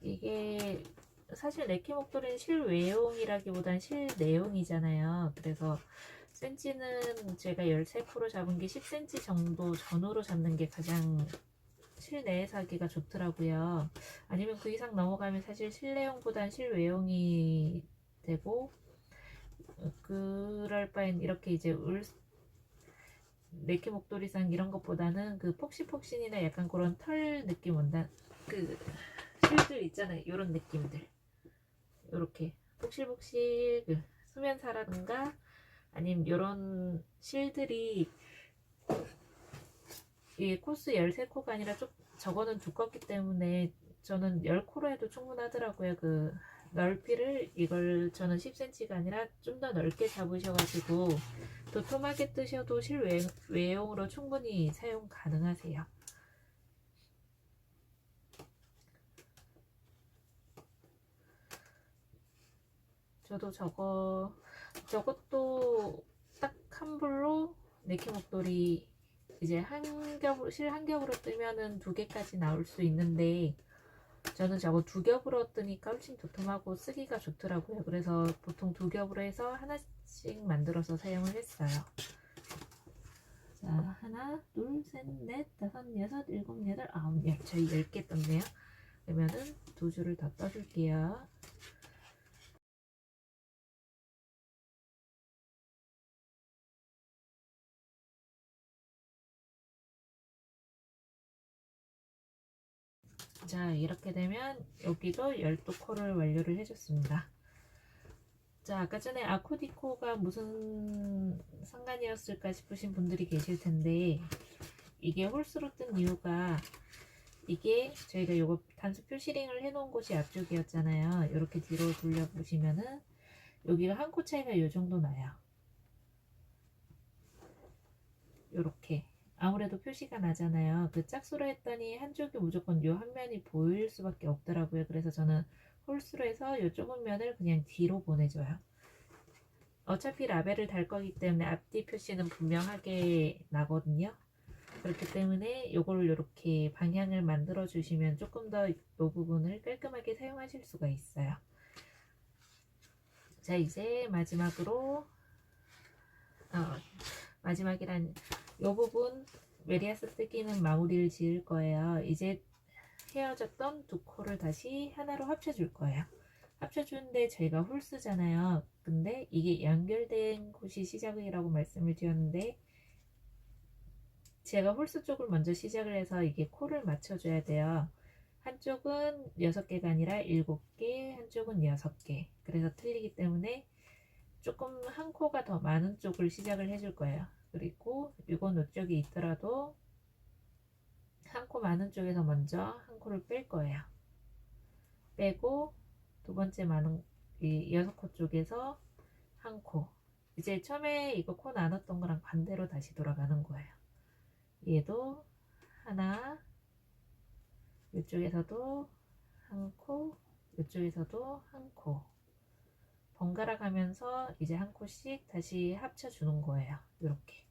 이게 사실 네키 목도리는 실외용이라기보단 실내용이잖아요. 그래서 센치는 제가 13코로 잡은 게 10cm 정도 전후로 잡는 게 가장 실내에서 하기가 좋더라고요. 아니면 그 이상 넘어가면 사실 실내용보단 실외용이 되고, 그럴 바엔 이렇게 이제 네키 목도리상 이런 것보다는 그 폭신폭신이나 약간 그런 털 느낌 온다. 그 실들 있잖아요. 이런 느낌들. 이렇게 폭실폭실 그 수면사라든가 아니면 이런 실들이 이게 코스 13코가 아니라 좀 저거는 두껍기 때문에 저는 10코로 해도 충분하더라고요. 그 넓이를 이걸 저는 10cm가 아니라 좀 더 넓게 잡으셔가지고 도톰하게 뜨셔도 실외용으로 충분히 사용 가능하세요. 저도 저것도 딱 한 불로 네키 목도리 이제 실 한 겹으로 뜨면은 2개까지 나올 수 있는데 저는 저거 2겹으로 뜨니까 훨씬 도톰하고 쓰기가 좋더라고요. 그래서 보통 2겹으로 해서 하나씩 만들어서 사용을 했어요. 자, 하나, 둘, 셋, 넷, 다섯, 여섯, 일곱, 여덟, 아홉, 열. 저희 10개 떴네요. 그러면은 2줄을 더 떠줄게요. 자, 이렇게 되면 여기도 12코를 완료를 해줬습니다. 자, 아까 전에 아코디코가 무슨 상관이었을까 싶으신 분들이 계실 텐데, 이게 홀수로 뜬 이유가, 이게 저희가 요거 단수 표시링을 해놓은 곳이 앞쪽이었잖아요. 이렇게 뒤로 돌려보시면은 여기가 한 코 차이가 요 정도 나요. 요렇게 아무래도 표시가 나잖아요. 그 짝수로 했더니 한쪽이 무조건 요 한 면이 보일 수밖에 없더라고요. 그래서 저는 홀수로 해서 요 좁은 면을 그냥 뒤로 보내줘요. 어차피 라벨을 달 거기 때문에 앞뒤 표시는 분명하게 나거든요. 그렇기 때문에 요걸 이렇게 방향을 만들어 주시면 조금 더 이 부분을 깔끔하게 사용하실 수가 있어요. 자, 이제 마지막으로 마지막이란 요 부분 메리아스 뜨기는 마무리를 지을 거예요. 이제 헤어졌던 2코를 다시 하나로 합쳐줄 거예요. 합쳐주는데 저희가 홀수잖아요. 근데 이게 연결된 곳이 시작이라고 말씀을 드렸는데 제가 홀수 쪽을 먼저 시작을 해서 이게 코를 맞춰줘야 돼요. 한쪽은 6개가 아니라 7개, 한쪽은 6개. 그래서 틀리기 때문에 조금 한 코가 더 많은 쪽을 시작을 해줄 거예요. 그리고 이건 이쪽이 있더라도 한 코 많은 쪽에서 먼저 한 코를 뺄 거예요. 빼고 두 번째 많은 이 6코 쪽에서 한 코. 이제 처음에 이거 코 나눴던 거랑 반대로 다시 돌아가는 거예요. 얘도 하나, 이쪽에서도 한 코, 이쪽에서도 한 코. 번갈아 가면서 이제 한 코씩 다시 합쳐주는 거예요. 이렇게.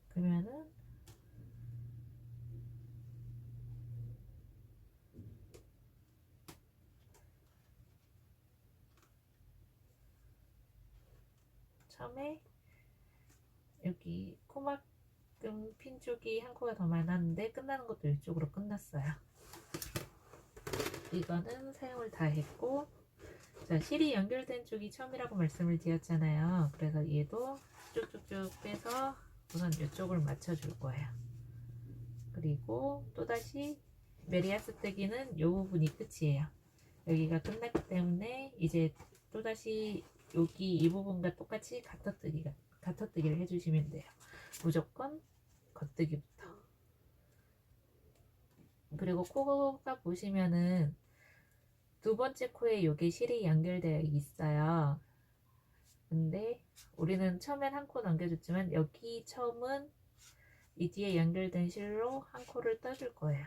그러면은 처음에 여기 코막금 핀 쪽이 한 코가 더 많았는데 끝나는 것도 이쪽으로 끝났어요. 이거는 사용을 다 했고, 자, 실이 연결된 쪽이 처음이라고 말씀을 드렸잖아요. 그래서 얘도 쭉쭉쭉 빼서 우선 이쪽을 맞춰줄 거예요. 그리고 또다시 메리아스 뜨기는 이 부분이 끝이에요. 여기가 끝났기 때문에 이제 또다시 여기 이 부분과 똑같이 가터뜨기를 해주시면 돼요. 무조건 겉뜨기부터. 그리고 코가 보시면은 두 번째 코에 여기 실이 연결되어 있어요. 근데 우리는 처음엔 한 코 넘겨줬지만 여기 처음은 이 뒤에 연결된 실로 한 코를 떠줄 거예요.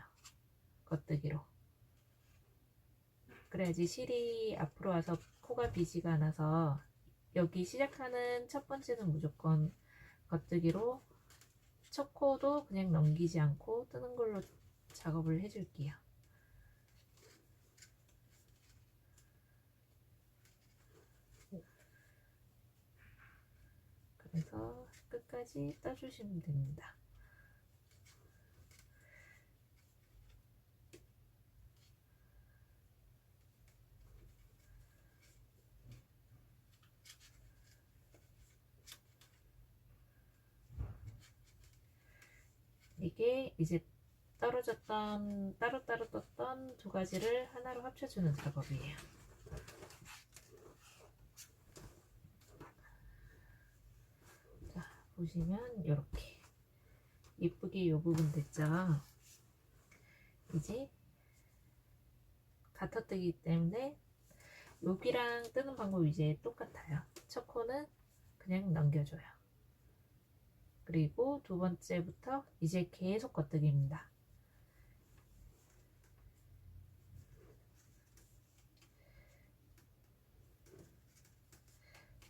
겉뜨기로. 그래야지 실이 앞으로 와서 코가 비지가 않아서, 여기 시작하는 첫 번째는 무조건 겉뜨기로, 첫 코도 그냥 넘기지 않고 뜨는 걸로 작업을 해줄게요. 그래서 끝까지 떠주시면 됩니다. 이게 이제 떨어졌던, 따로따로 떴던 두 가지를 하나로 합쳐주는 작업이에요. 자, 보시면 이렇게 예쁘게 이 부분 됐죠. 이제 같아뜨기 때문에 여기랑 뜨는 방법이 이제 똑같아요. 첫 코는 그냥 넘겨줘요. 그리고 두 번째부터 이제 계속 겉뜨기입니다.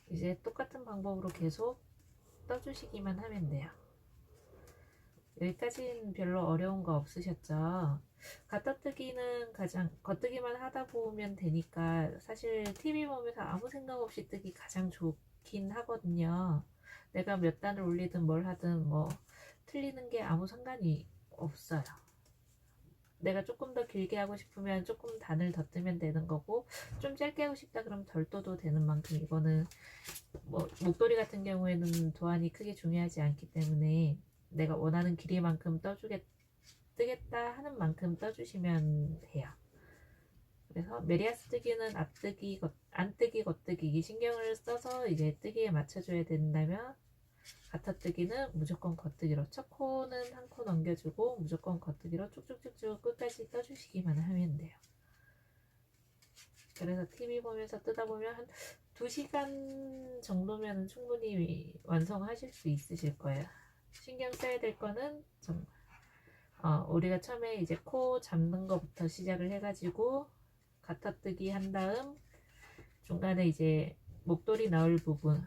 이제 똑같은 방법으로 계속 떠주시기만 하면 돼요. 여기까지는 별로 어려운 거 없으셨죠? 갖다뜨기는 가장 겉뜨기만 하다 보면 되니까 사실 TV 보면서 아무 생각 없이 뜨기 가장 좋긴 하거든요. 내가 몇 단을 올리든 뭘 하든 뭐 틀리는 게 아무 상관이 없어요. 내가 조금 더 길게 하고 싶으면 조금 단을 더 뜨면 되는 거고, 좀 짧게 하고 싶다 그러면 덜 떠도 되는 만큼, 이거는 뭐 목도리 같은 경우에는 도안이 크게 중요하지 않기 때문에 내가 원하는 길이만큼 뜨겠다 하는 만큼 떠주시면 돼요. 그래서 메리아스 뜨기는 앞뜨기, 안뜨기, 겉뜨기 신경을 써서 이제 뜨기에 맞춰줘야 된다면, 같아뜨기는 무조건 겉뜨기로, 첫 코는 한 코 넘겨주고 무조건 겉뜨기로 쭉쭉쭉쭉 끝까지 떠주시기만 하면 돼요. 그래서 TV 보면서 뜨다 보면 한 2시간 정도면 충분히 완성하실 수 있으실 거예요. 신경 써야 될 거는 우리가 처음에 이제 코 잡는 것부터 시작을 해가지고 갖다뜨기 한 다음 중간에 이제 목도리 넣을 부분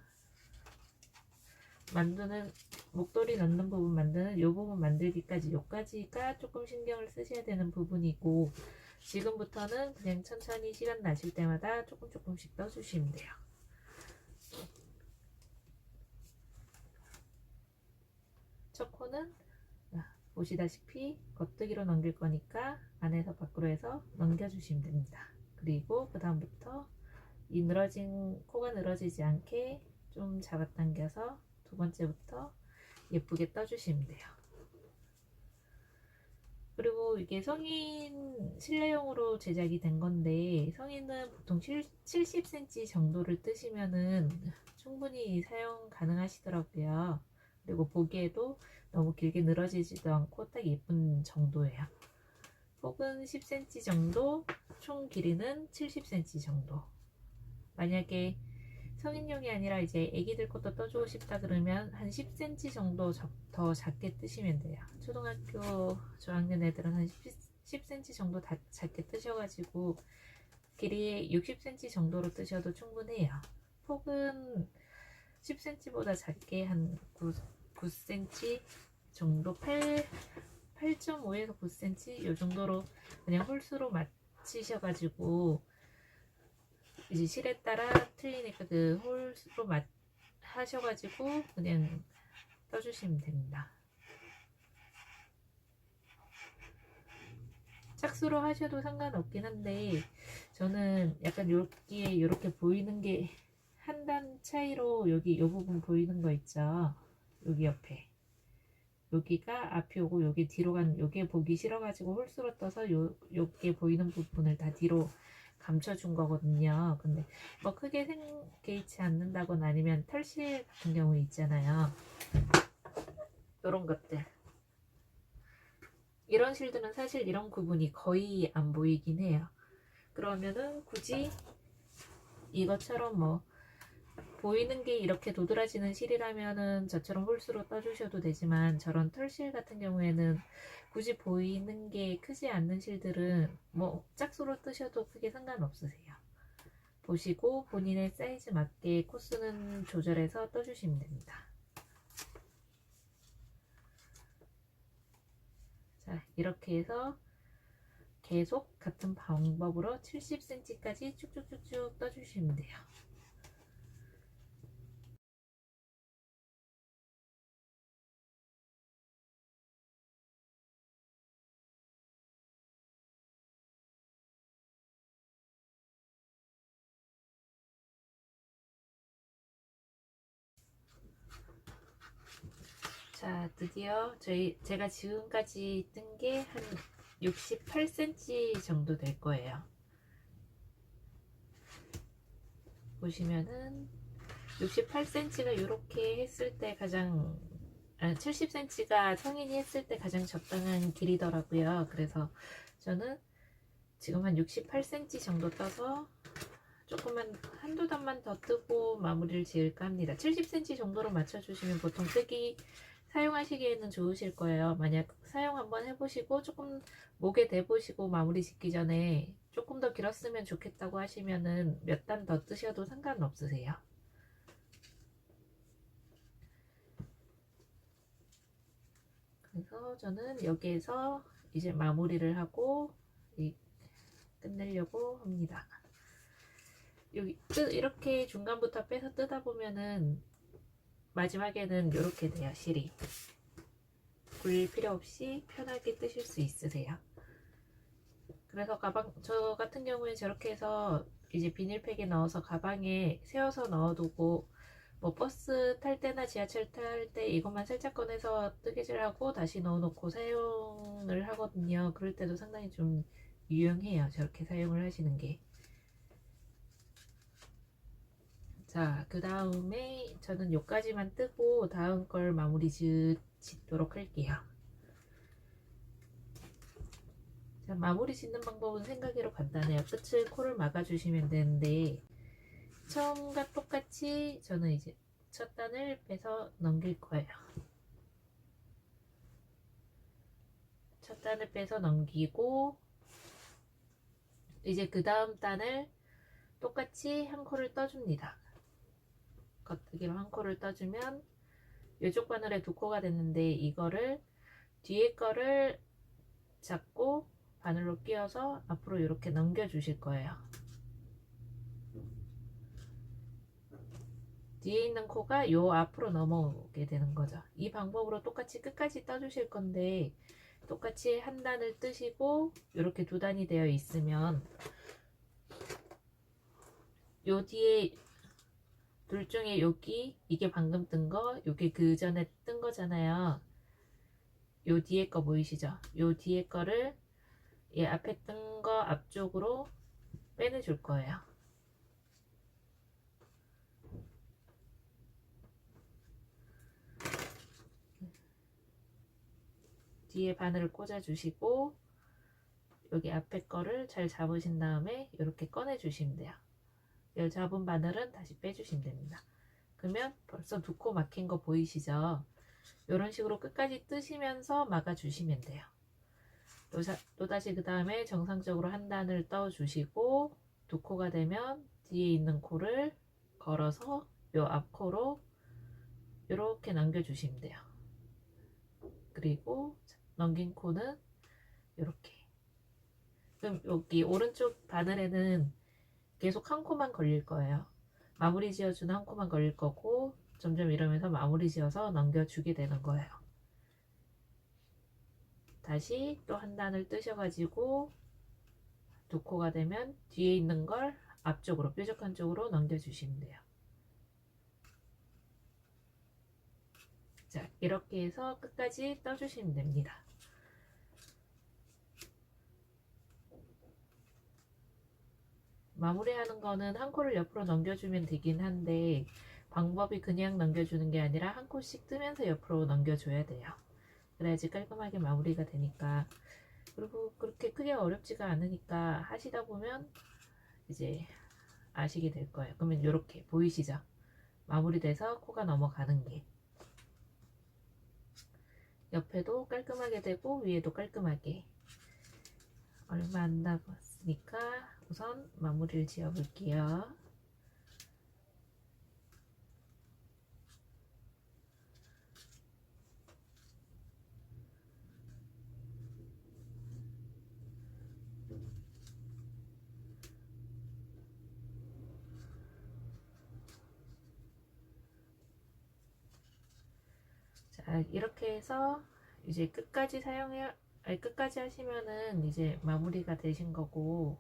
만드는, 목도리 넣는 부분 만드는 이 부분 만들기까지, 요까지가 조금 신경을 쓰셔야 되는 부분이고, 지금부터는 그냥 천천히 시간 나실 때마다 조금씩 떠주시면 돼요. 첫 코는 보시다시피 겉뜨기로 넘길 거니까 안에서 밖으로 해서 넘겨주시면 됩니다. 그리고 그 다음부터 이 코가 늘어지지 않게 좀 잡아당겨서 두 번째부터 예쁘게 떠주시면 돼요. 그리고 이게 성인 실내용으로 제작이 된 건데, 성인은 보통 70cm 정도를 뜨시면은 충분히 사용 가능하시더라고요. 그리고 보기에도 너무 길게 늘어지지도 않고 딱 예쁜 정도예요. 폭은 10cm 정도, 총 길이는 70cm 정도. 만약에 성인용이 아니라 이제 애기들 것도 떠주고 싶다 그러면 한 10cm 정도 더 작게 뜨시면 돼요. 초등학교 저학년 애들은 한 10cm 정도 작게 뜨셔가지고 길이 60cm 정도로 뜨셔도 충분해요. 폭은 10cm보다 작게 한 9cm 정도, 8.5에서 9cm 요 정도로 그냥 홀수로 맞추셔가지고, 이제 실에 따라 틀리니까 그 홀수로 하셔가지고 그냥 떠주시면 됩니다. 짝수로 하셔도 상관없긴 한데, 저는 약간 여기에 이렇게 보이는 게 한 단 차이로, 여기 이 부분 보이는 거 있죠, 여기 옆에 여기가 앞이 오고 여기 뒤로 여기 보기 싫어가지고 홀수로 떠서 여기 보이는 부분을 다 뒤로 감춰준 거거든요. 근데 뭐 크게 개의치 않는다거나 아니면 털실 같은 경우 있잖아요, 이런 것들, 이런 실들은 사실 이런 부분이 거의 안 보이긴 해요. 그러면은 굳이 이것처럼 뭐 보이는 게 이렇게 도드라지는 실이라면은 저처럼 홀수로 떠주셔도 되지만, 저런 털실 같은 경우에는 굳이 보이는 게 크지 않는 실들은 뭐 짝수로 뜨셔도 크게 상관없으세요. 보시고 본인의 사이즈 맞게 코스는 조절해서 떠주시면 됩니다. 자, 이렇게 해서 계속 같은 방법으로 70cm까지 쭉쭉쭉쭉 떠주시면 돼요. 자, 드디어 제가 지금까지 뜬 게 한 68cm 정도 될 거예요. 보시면은 68cm가 이렇게 했을 때 가장 70cm가 성인이 했을 때 가장 적당한 길이더라고요. 그래서 저는 지금 한 68cm 정도 떠서 조금만 한두 단만 더 뜨고 마무리를 지을까 합니다. 70cm 정도로 맞춰주시면 보통 뜨기 사용하시기에는 좋으실 거예요. 만약 사용 한번 해보시고 조금 목에 대보시고 마무리 짓기 전에 조금 더 길었으면 좋겠다고 하시면은 몇 단 더 뜨셔도 상관없으세요. 그래서 저는 여기에서 이제 마무리를 하고 끝내려고 합니다. 여기 이렇게 중간부터 빼서 뜯다 보면은 마지막에는 이렇게 돼요. 실이 굴릴 필요 없이 편하게 뜨실 수 있으세요. 그래서 가방 저 같은 경우에 저렇게 해서 이제 비닐팩에 넣어서 가방에 세워서 넣어두고 뭐 버스 탈 때나 지하철 탈 때 이것만 살짝 꺼내서 뜨개질하고 다시 넣어놓고 사용을 하거든요. 그럴 때도 상당히 좀 유용해요. 저렇게 사용을 하시는 게. 자, 그 다음에 저는 요까지만 뜨고 다음 걸 마무리 짓도록 할게요. 자, 마무리 짓는 방법은 생각외로 간단해요. 끝을 코를 막아주시면 되는데 처음과 똑같이 저는 이제 첫 단을 빼서 넘길 거예요. 첫 단을 빼서 넘기고 이제 그 다음 단을 똑같이 한 코를 떠줍니다. 겉뜨기로 한 코를 떠주면 이쪽 바늘에 두 코가 됐는데 이거를 뒤에 거를 잡고 바늘로 끼워서 앞으로 이렇게 넘겨 주실 거예요. 뒤에 있는 코가 요 앞으로 넘어오게 되는 거죠. 이 방법으로 똑같이 끝까지 떠주실 건데 똑같이 한 단을 뜨시고 이렇게 두 단이 되어 있으면 요 뒤에 둘 중에 여기 이게 방금 뜬 거, 요게 그 전에 뜬 거잖아요. 요 뒤에 거 보이시죠? 요 뒤에 거를 이 앞에 뜬 거 앞쪽으로 빼내줄 거예요. 뒤에 바늘을 꽂아 주시고 여기 앞에 거를 잘 잡으신 다음에 이렇게 꺼내 주시면 돼요. 이 잡은 바늘은 다시 빼주시면 됩니다. 그러면 벌써 두 코 막힌 거 보이시죠? 이런 식으로 끝까지 뜨시면서 막아 주시면 돼요. 또다시 그 다음에 정상적으로 한 단을 떠 주시고 두 코가 되면 뒤에 있는 코를 걸어서 요 앞코로 이렇게 남겨 주시면 돼요. 그리고 넘긴 코는 이렇게. 그럼 여기 오른쪽 바늘에는 계속 한 코만 걸릴 거예요. 마무리 지어주는 한 코만 걸릴 거고 점점 이러면서 마무리 지어서 넘겨주게 되는 거예요. 다시 또 한 단을 뜨셔가지고 두 코가 되면 뒤에 있는 걸 앞쪽으로 뾰족한 쪽으로 넘겨주시면 돼요. 자, 이렇게 해서 끝까지 떠주시면 됩니다. 마무리하는 거는 한 코를 옆으로 넘겨주면 되긴 한데 방법이 그냥 넘겨주는 게 아니라 한 코씩 뜨면서 옆으로 넘겨줘야 돼요. 그래야지 깔끔하게 마무리가 되니까. 그리고 그렇게 크게 어렵지가 않으니까 하시다 보면 이제 아시게 될 거예요. 그러면 이렇게 보이시죠? 마무리돼서 코가 넘어가는 게 옆에도 깔끔하게 되고 위에도 깔끔하게. 얼마 안 남았으니까 우선 마무리를 지어 볼게요. 자, 이렇게 해서 이제 끝까지 끝까지 하시면은 이제 마무리가 되신 거고,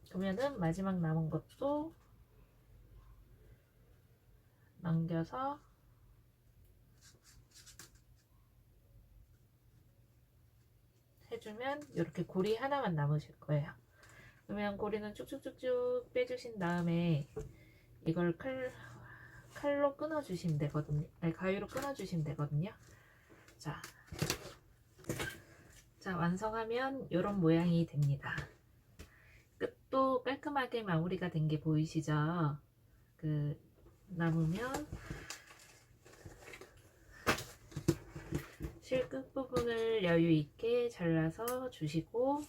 그러면은 마지막 남은 것도 넘겨서 해주면 이렇게 고리 하나만 남으실 거예요. 그러면 고리는 쭉쭉쭉쭉 빼주신 다음에 이걸 칼로 끊어주시면 되거든요. 아니, 가위로 끊어주시면 되거든요. 자, 완성하면 이런 모양이 됩니다. 끝도 깔끔하게 마무리가 된 게 보이시죠? 남으면 실 끝 부분을 여유 있게 잘라서 주시고,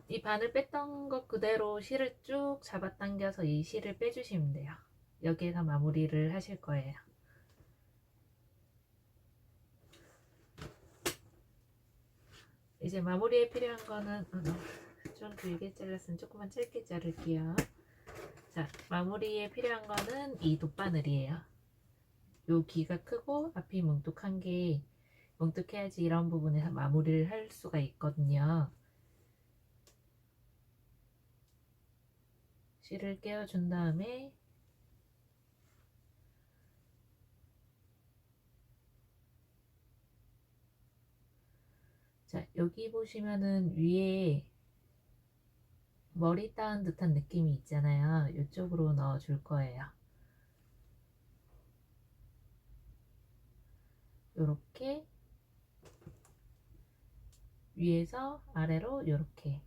이 바늘 뺐던 것 그대로 실을 쭉 잡아당겨서 이 실을 빼주시면 돼요. 여기에서 마무리를 하실 거예요. 이제 마무리에 필요한 거는 좀 길게 잘랐으면 조금만 짧게 자를게요. 자, 마무리에 필요한 거는 이 돗바늘이에요. 요 귀가 크고 앞이 뭉툭한 게, 뭉툭해야지 이런 부분에서 마무리를 할 수가 있거든요. 실을 깨워준 다음에 자, 여기 보시면은 위에 머리 따은 듯한 느낌이 있잖아요. 이쪽으로 넣어 줄 거예요. 요렇게 위에서 아래로 요렇게.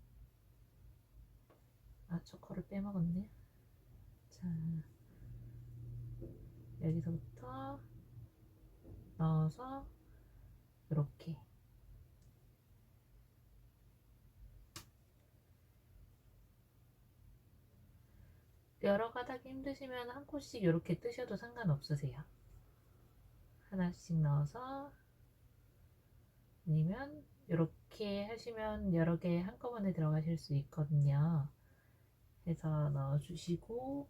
초코를 빼먹었네. 자, 여기서부터 넣어서 이렇게 여러 가닥이 힘드시면 한 코씩 이렇게 뜨셔도 상관없으세요. 하나씩 넣어서, 아니면 이렇게 하시면 여러 개 한꺼번에 들어가실 수 있거든요. 해서 넣어주시고,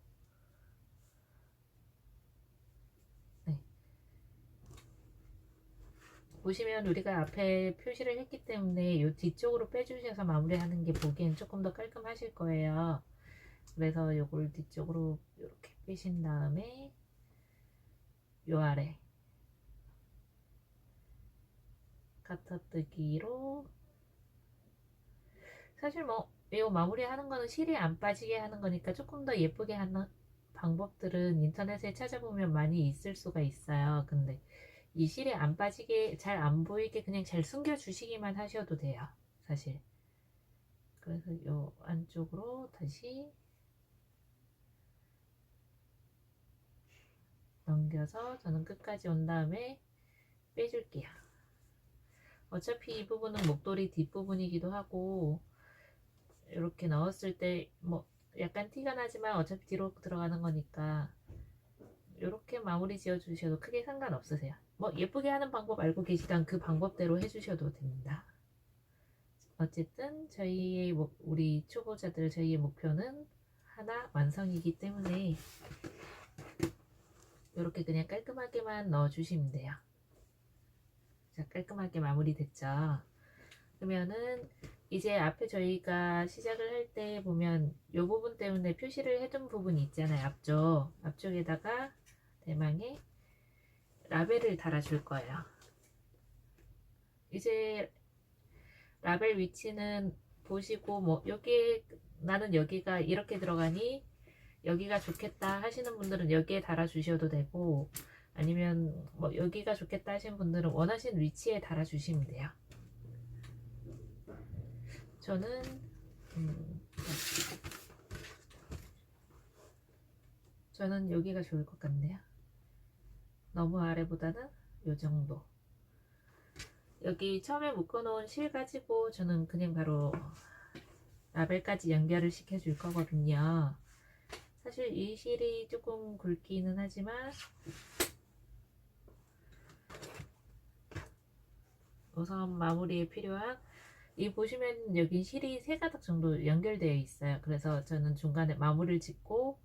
네. 보시면 우리가 앞에 표시를 했기 때문에 이 뒤쪽으로 빼주셔서 마무리하는 게 보기엔 조금 더 깔끔하실 거예요. 그래서 요걸 뒤쪽으로 이렇게 빼신 다음에 요 아래 가타뜨기로, 사실 뭐 이거 마무리하는 거는 실이 안 빠지게 하는 거니까 조금 더 예쁘게 하는 방법들은 인터넷에 찾아보면 많이 있을 수가 있어요. 근데 이 실이 안 빠지게, 잘 안 보이게 그냥 잘 숨겨 주시기만 하셔도 돼요, 사실. 그래서 요 안쪽으로 다시 넘겨서 저는 끝까지 온 다음에 빼줄게요. 어차피 이 부분은 목도리 뒷부분이기도 하고, 이렇게 넣었을 때 뭐 약간 티가 나지만 어차피 뒤로 들어가는 거니까 이렇게 마무리 지어 주셔도 크게 상관없으세요. 뭐 예쁘게 하는 방법 알고 계시다면 그 방법대로 해주셔도 됩니다. 어쨌든 우리 초보자들 저희의 목표는 하나 완성이기 때문에 이렇게 그냥 깔끔하게만 넣어주시면 돼요. 자, 깔끔하게 마무리 됐죠. 그러면은 이제 앞에 저희가 시작을 할 때 보면 이 부분 때문에 표시를 해둔 부분이 있잖아요. 앞쪽에다가 대망의 라벨을 달아줄 거예요. 이제 라벨 위치는 보시고, 뭐 나는 여기가 이렇게 들어가니 여기가 좋겠다 하시는 분들은 여기에 달아주셔도 되고, 아니면 뭐 여기가 좋겠다 하시는 분들은 원하시는 위치에 달아주시면 돼요. 저는 저는 여기가 좋을 것 같네요. 너무 아래보다는 요 정도. 여기 처음에 묶어놓은 실 가지고 저는 그냥 바로 라벨까지 연결을 시켜줄 거거든요. 사실 이 실이 조금 굵기는 하지만 우선 마무리에 필요한 이 보시면 여기 실이 3가닥 정도 연결되어 있어요. 그래서 저는 중간에 마무리를 짓고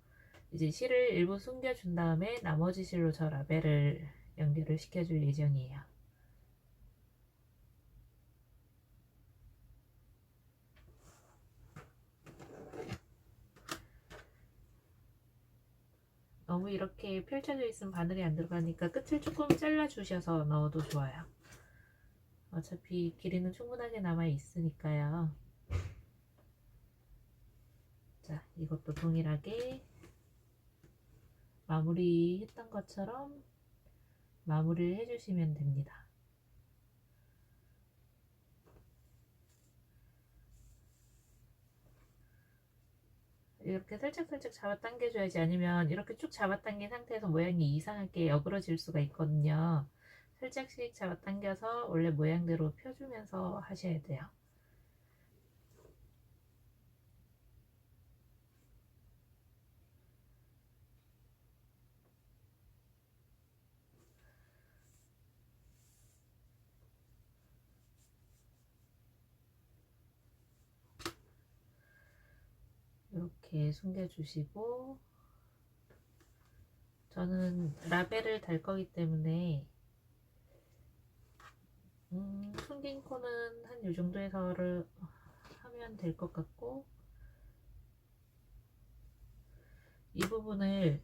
이제 실을 일부 숨겨준 다음에 나머지 실로 저 라벨을 연결을 시켜줄 예정이에요. 너무 이렇게 펼쳐져 있으면 바늘이 안 들어가니까 끝을 조금 잘라 주셔서 넣어도 좋아요. 어차피 길이는 충분하게 남아 있으니까요. 자, 이것도 동일하게 마무리 했던 것처럼 마무리를 해주시면 됩니다. 이렇게 살짝살짝 잡아당겨줘야지, 아니면 이렇게 쭉 잡아당긴 상태에서 모양이 이상하게 어그러질 수가 있거든요. 살짝씩 잡아당겨서 원래 모양대로 펴주면서 하셔야 돼요. 이렇게 숨겨주시고, 저는 라벨을 달 거기 때문에 숨긴 코는 한 이 정도에서를 하면 될 것 같고, 이 부분을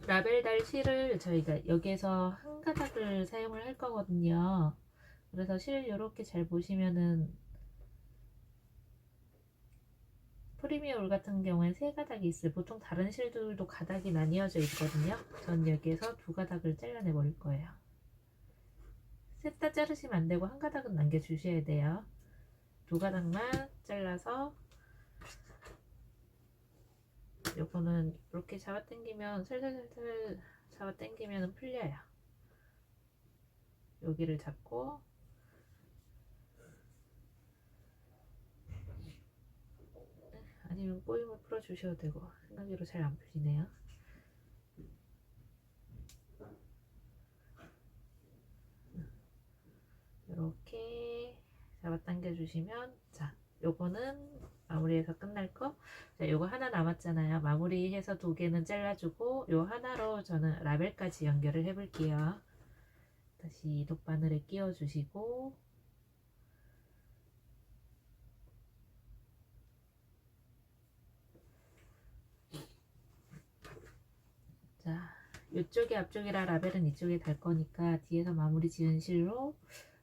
라벨 달 실을 저희가 여기에서 한 가닥을 사용을 할 거거든요. 그래서 실 이렇게 잘 보시면은 프리미어 울 같은 경우엔 3가닥이 있어요. 보통 다른 실들도 가닥이 나뉘어져 있거든요. 전 여기에서 2가닥을 잘라내 버릴 거예요. 셋 다 자르시면 안 되고 한 가닥은 남겨 주셔야 돼요. 2가닥만 잘라서, 요거는 이렇게 잡아당기면 살살살살 잡아당기면 풀려요. 여기를 잡고, 아니면 꼬임을 풀어 주셔도 되고, 생각외로 잘 안 풀리네요. 이렇게 잡아당겨 주시면, 자, 요거는 마무리해서 끝날 거. 자, 요거 하나 남았잖아요. 마무리해서 2개는 잘라주고 요 하나로 저는 라벨까지 연결을 해 볼게요. 다시 돗바늘에 끼워 주시고, 자, 이쪽이 앞쪽이라 라벨은 이쪽에 달 거니까 뒤에서 마무리 지은 실로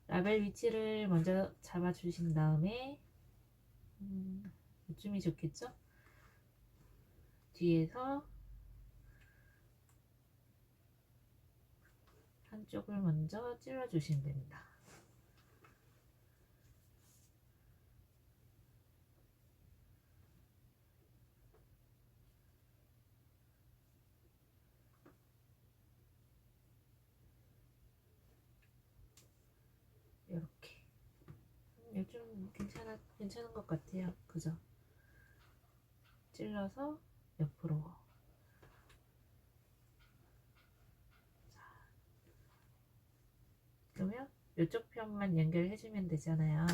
라벨 위치를 먼저 잡아 주신 다음에, 이쯤이 좋겠죠? 뒤에서 한쪽을 먼저 찔러 주시면 됩니다. 이렇게. 요즘 괜찮은 것 같아요. 그죠? 찔러서 옆으로. 그러면 이쪽 편만 연결해주면 되잖아요.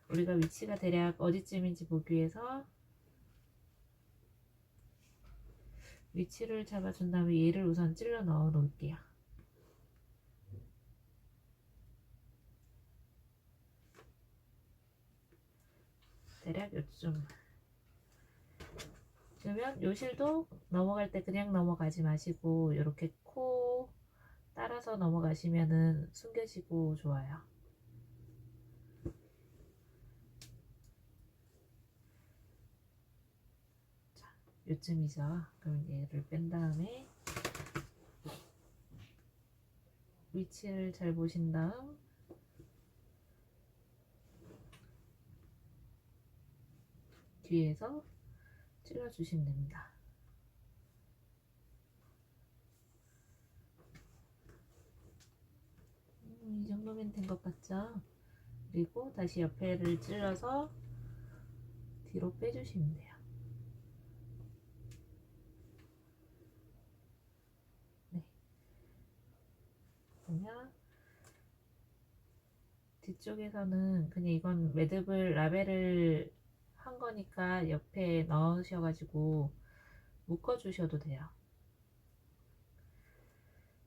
우리가 위치가 대략 어디쯤인지 보기 위해서 위치를 잡아준 다음에 얘를 우선 찔러 넣어 놓을게요. 대략 요쯤. 그러면 요 실도 넘어갈 때 그냥 넘어가지 마시고 이렇게 코 따라서 넘어가시면은 숨겨지고 좋아요. 자, 요쯤이죠. 그럼 얘를 뺀 다음에 위치를 잘 보신 다음 뒤에서 찔러주시면 됩니다. 이 정도면 된 것 같죠? 그리고 다시 옆에를 찔러서 뒤로 빼주시면 돼요. 네. 그러면 뒤쪽에서는 그냥 이건 매듭을 라벨을 한 거니까 옆에 넣으셔가지고 묶어주셔도 돼요.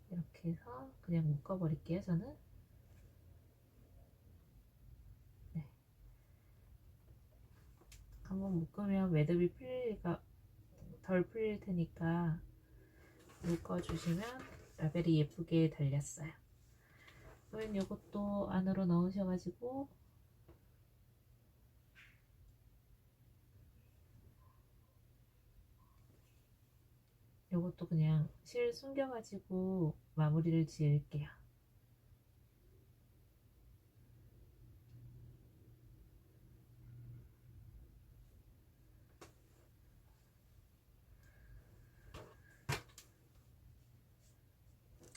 이렇게 해서 그냥 묶어버릴게요, 저는. 네. 한번 묶으면 매듭이 풀리기가 덜 풀릴 테니까 묶어주시면 라벨이 예쁘게 달렸어요. 그러면 이것도 안으로 넣으셔가지고 이것도 그냥 실 숨겨가지고 마무리를 지을게요.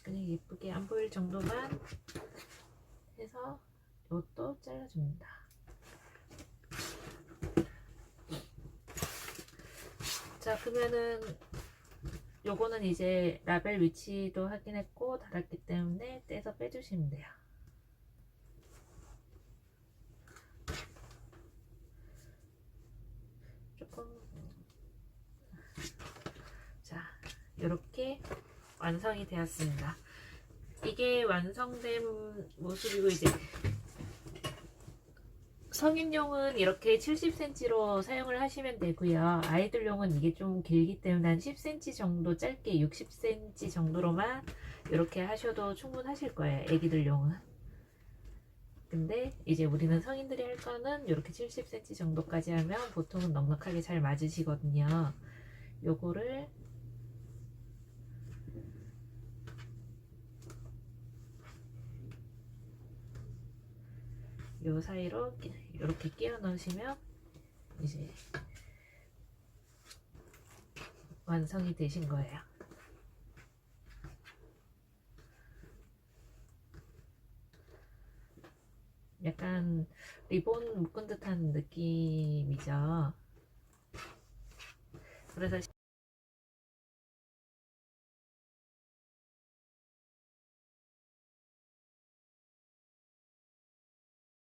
그냥 예쁘게 안 보일 정도만 해서 이것도 잘라줍니다. 자, 그러면은 요거는 이제 라벨 위치도 확인했고 달았기 때문에 떼서 빼주시면 돼요. 조금. 자, 이렇게 완성이 되었습니다. 이게 완성된 모습이고, 이제 성인용은 이렇게 70cm로 사용을 하시면 되고요. 아이들용은 이게 좀 길기 때문에 한 10cm 정도, 짧게 60cm 정도로만 이렇게 하셔도 충분하실 거예요, 애기들용은. 근데 이제 우리는 성인들이 할 거는 이렇게 70cm 정도까지 하면 보통은 넉넉하게 잘 맞으시거든요. 요거를 요 사이로 이렇게 끼워 넣으시면 이제 완성이 되신 거예요. 약간 리본 묶은 듯한 느낌이죠. 그래서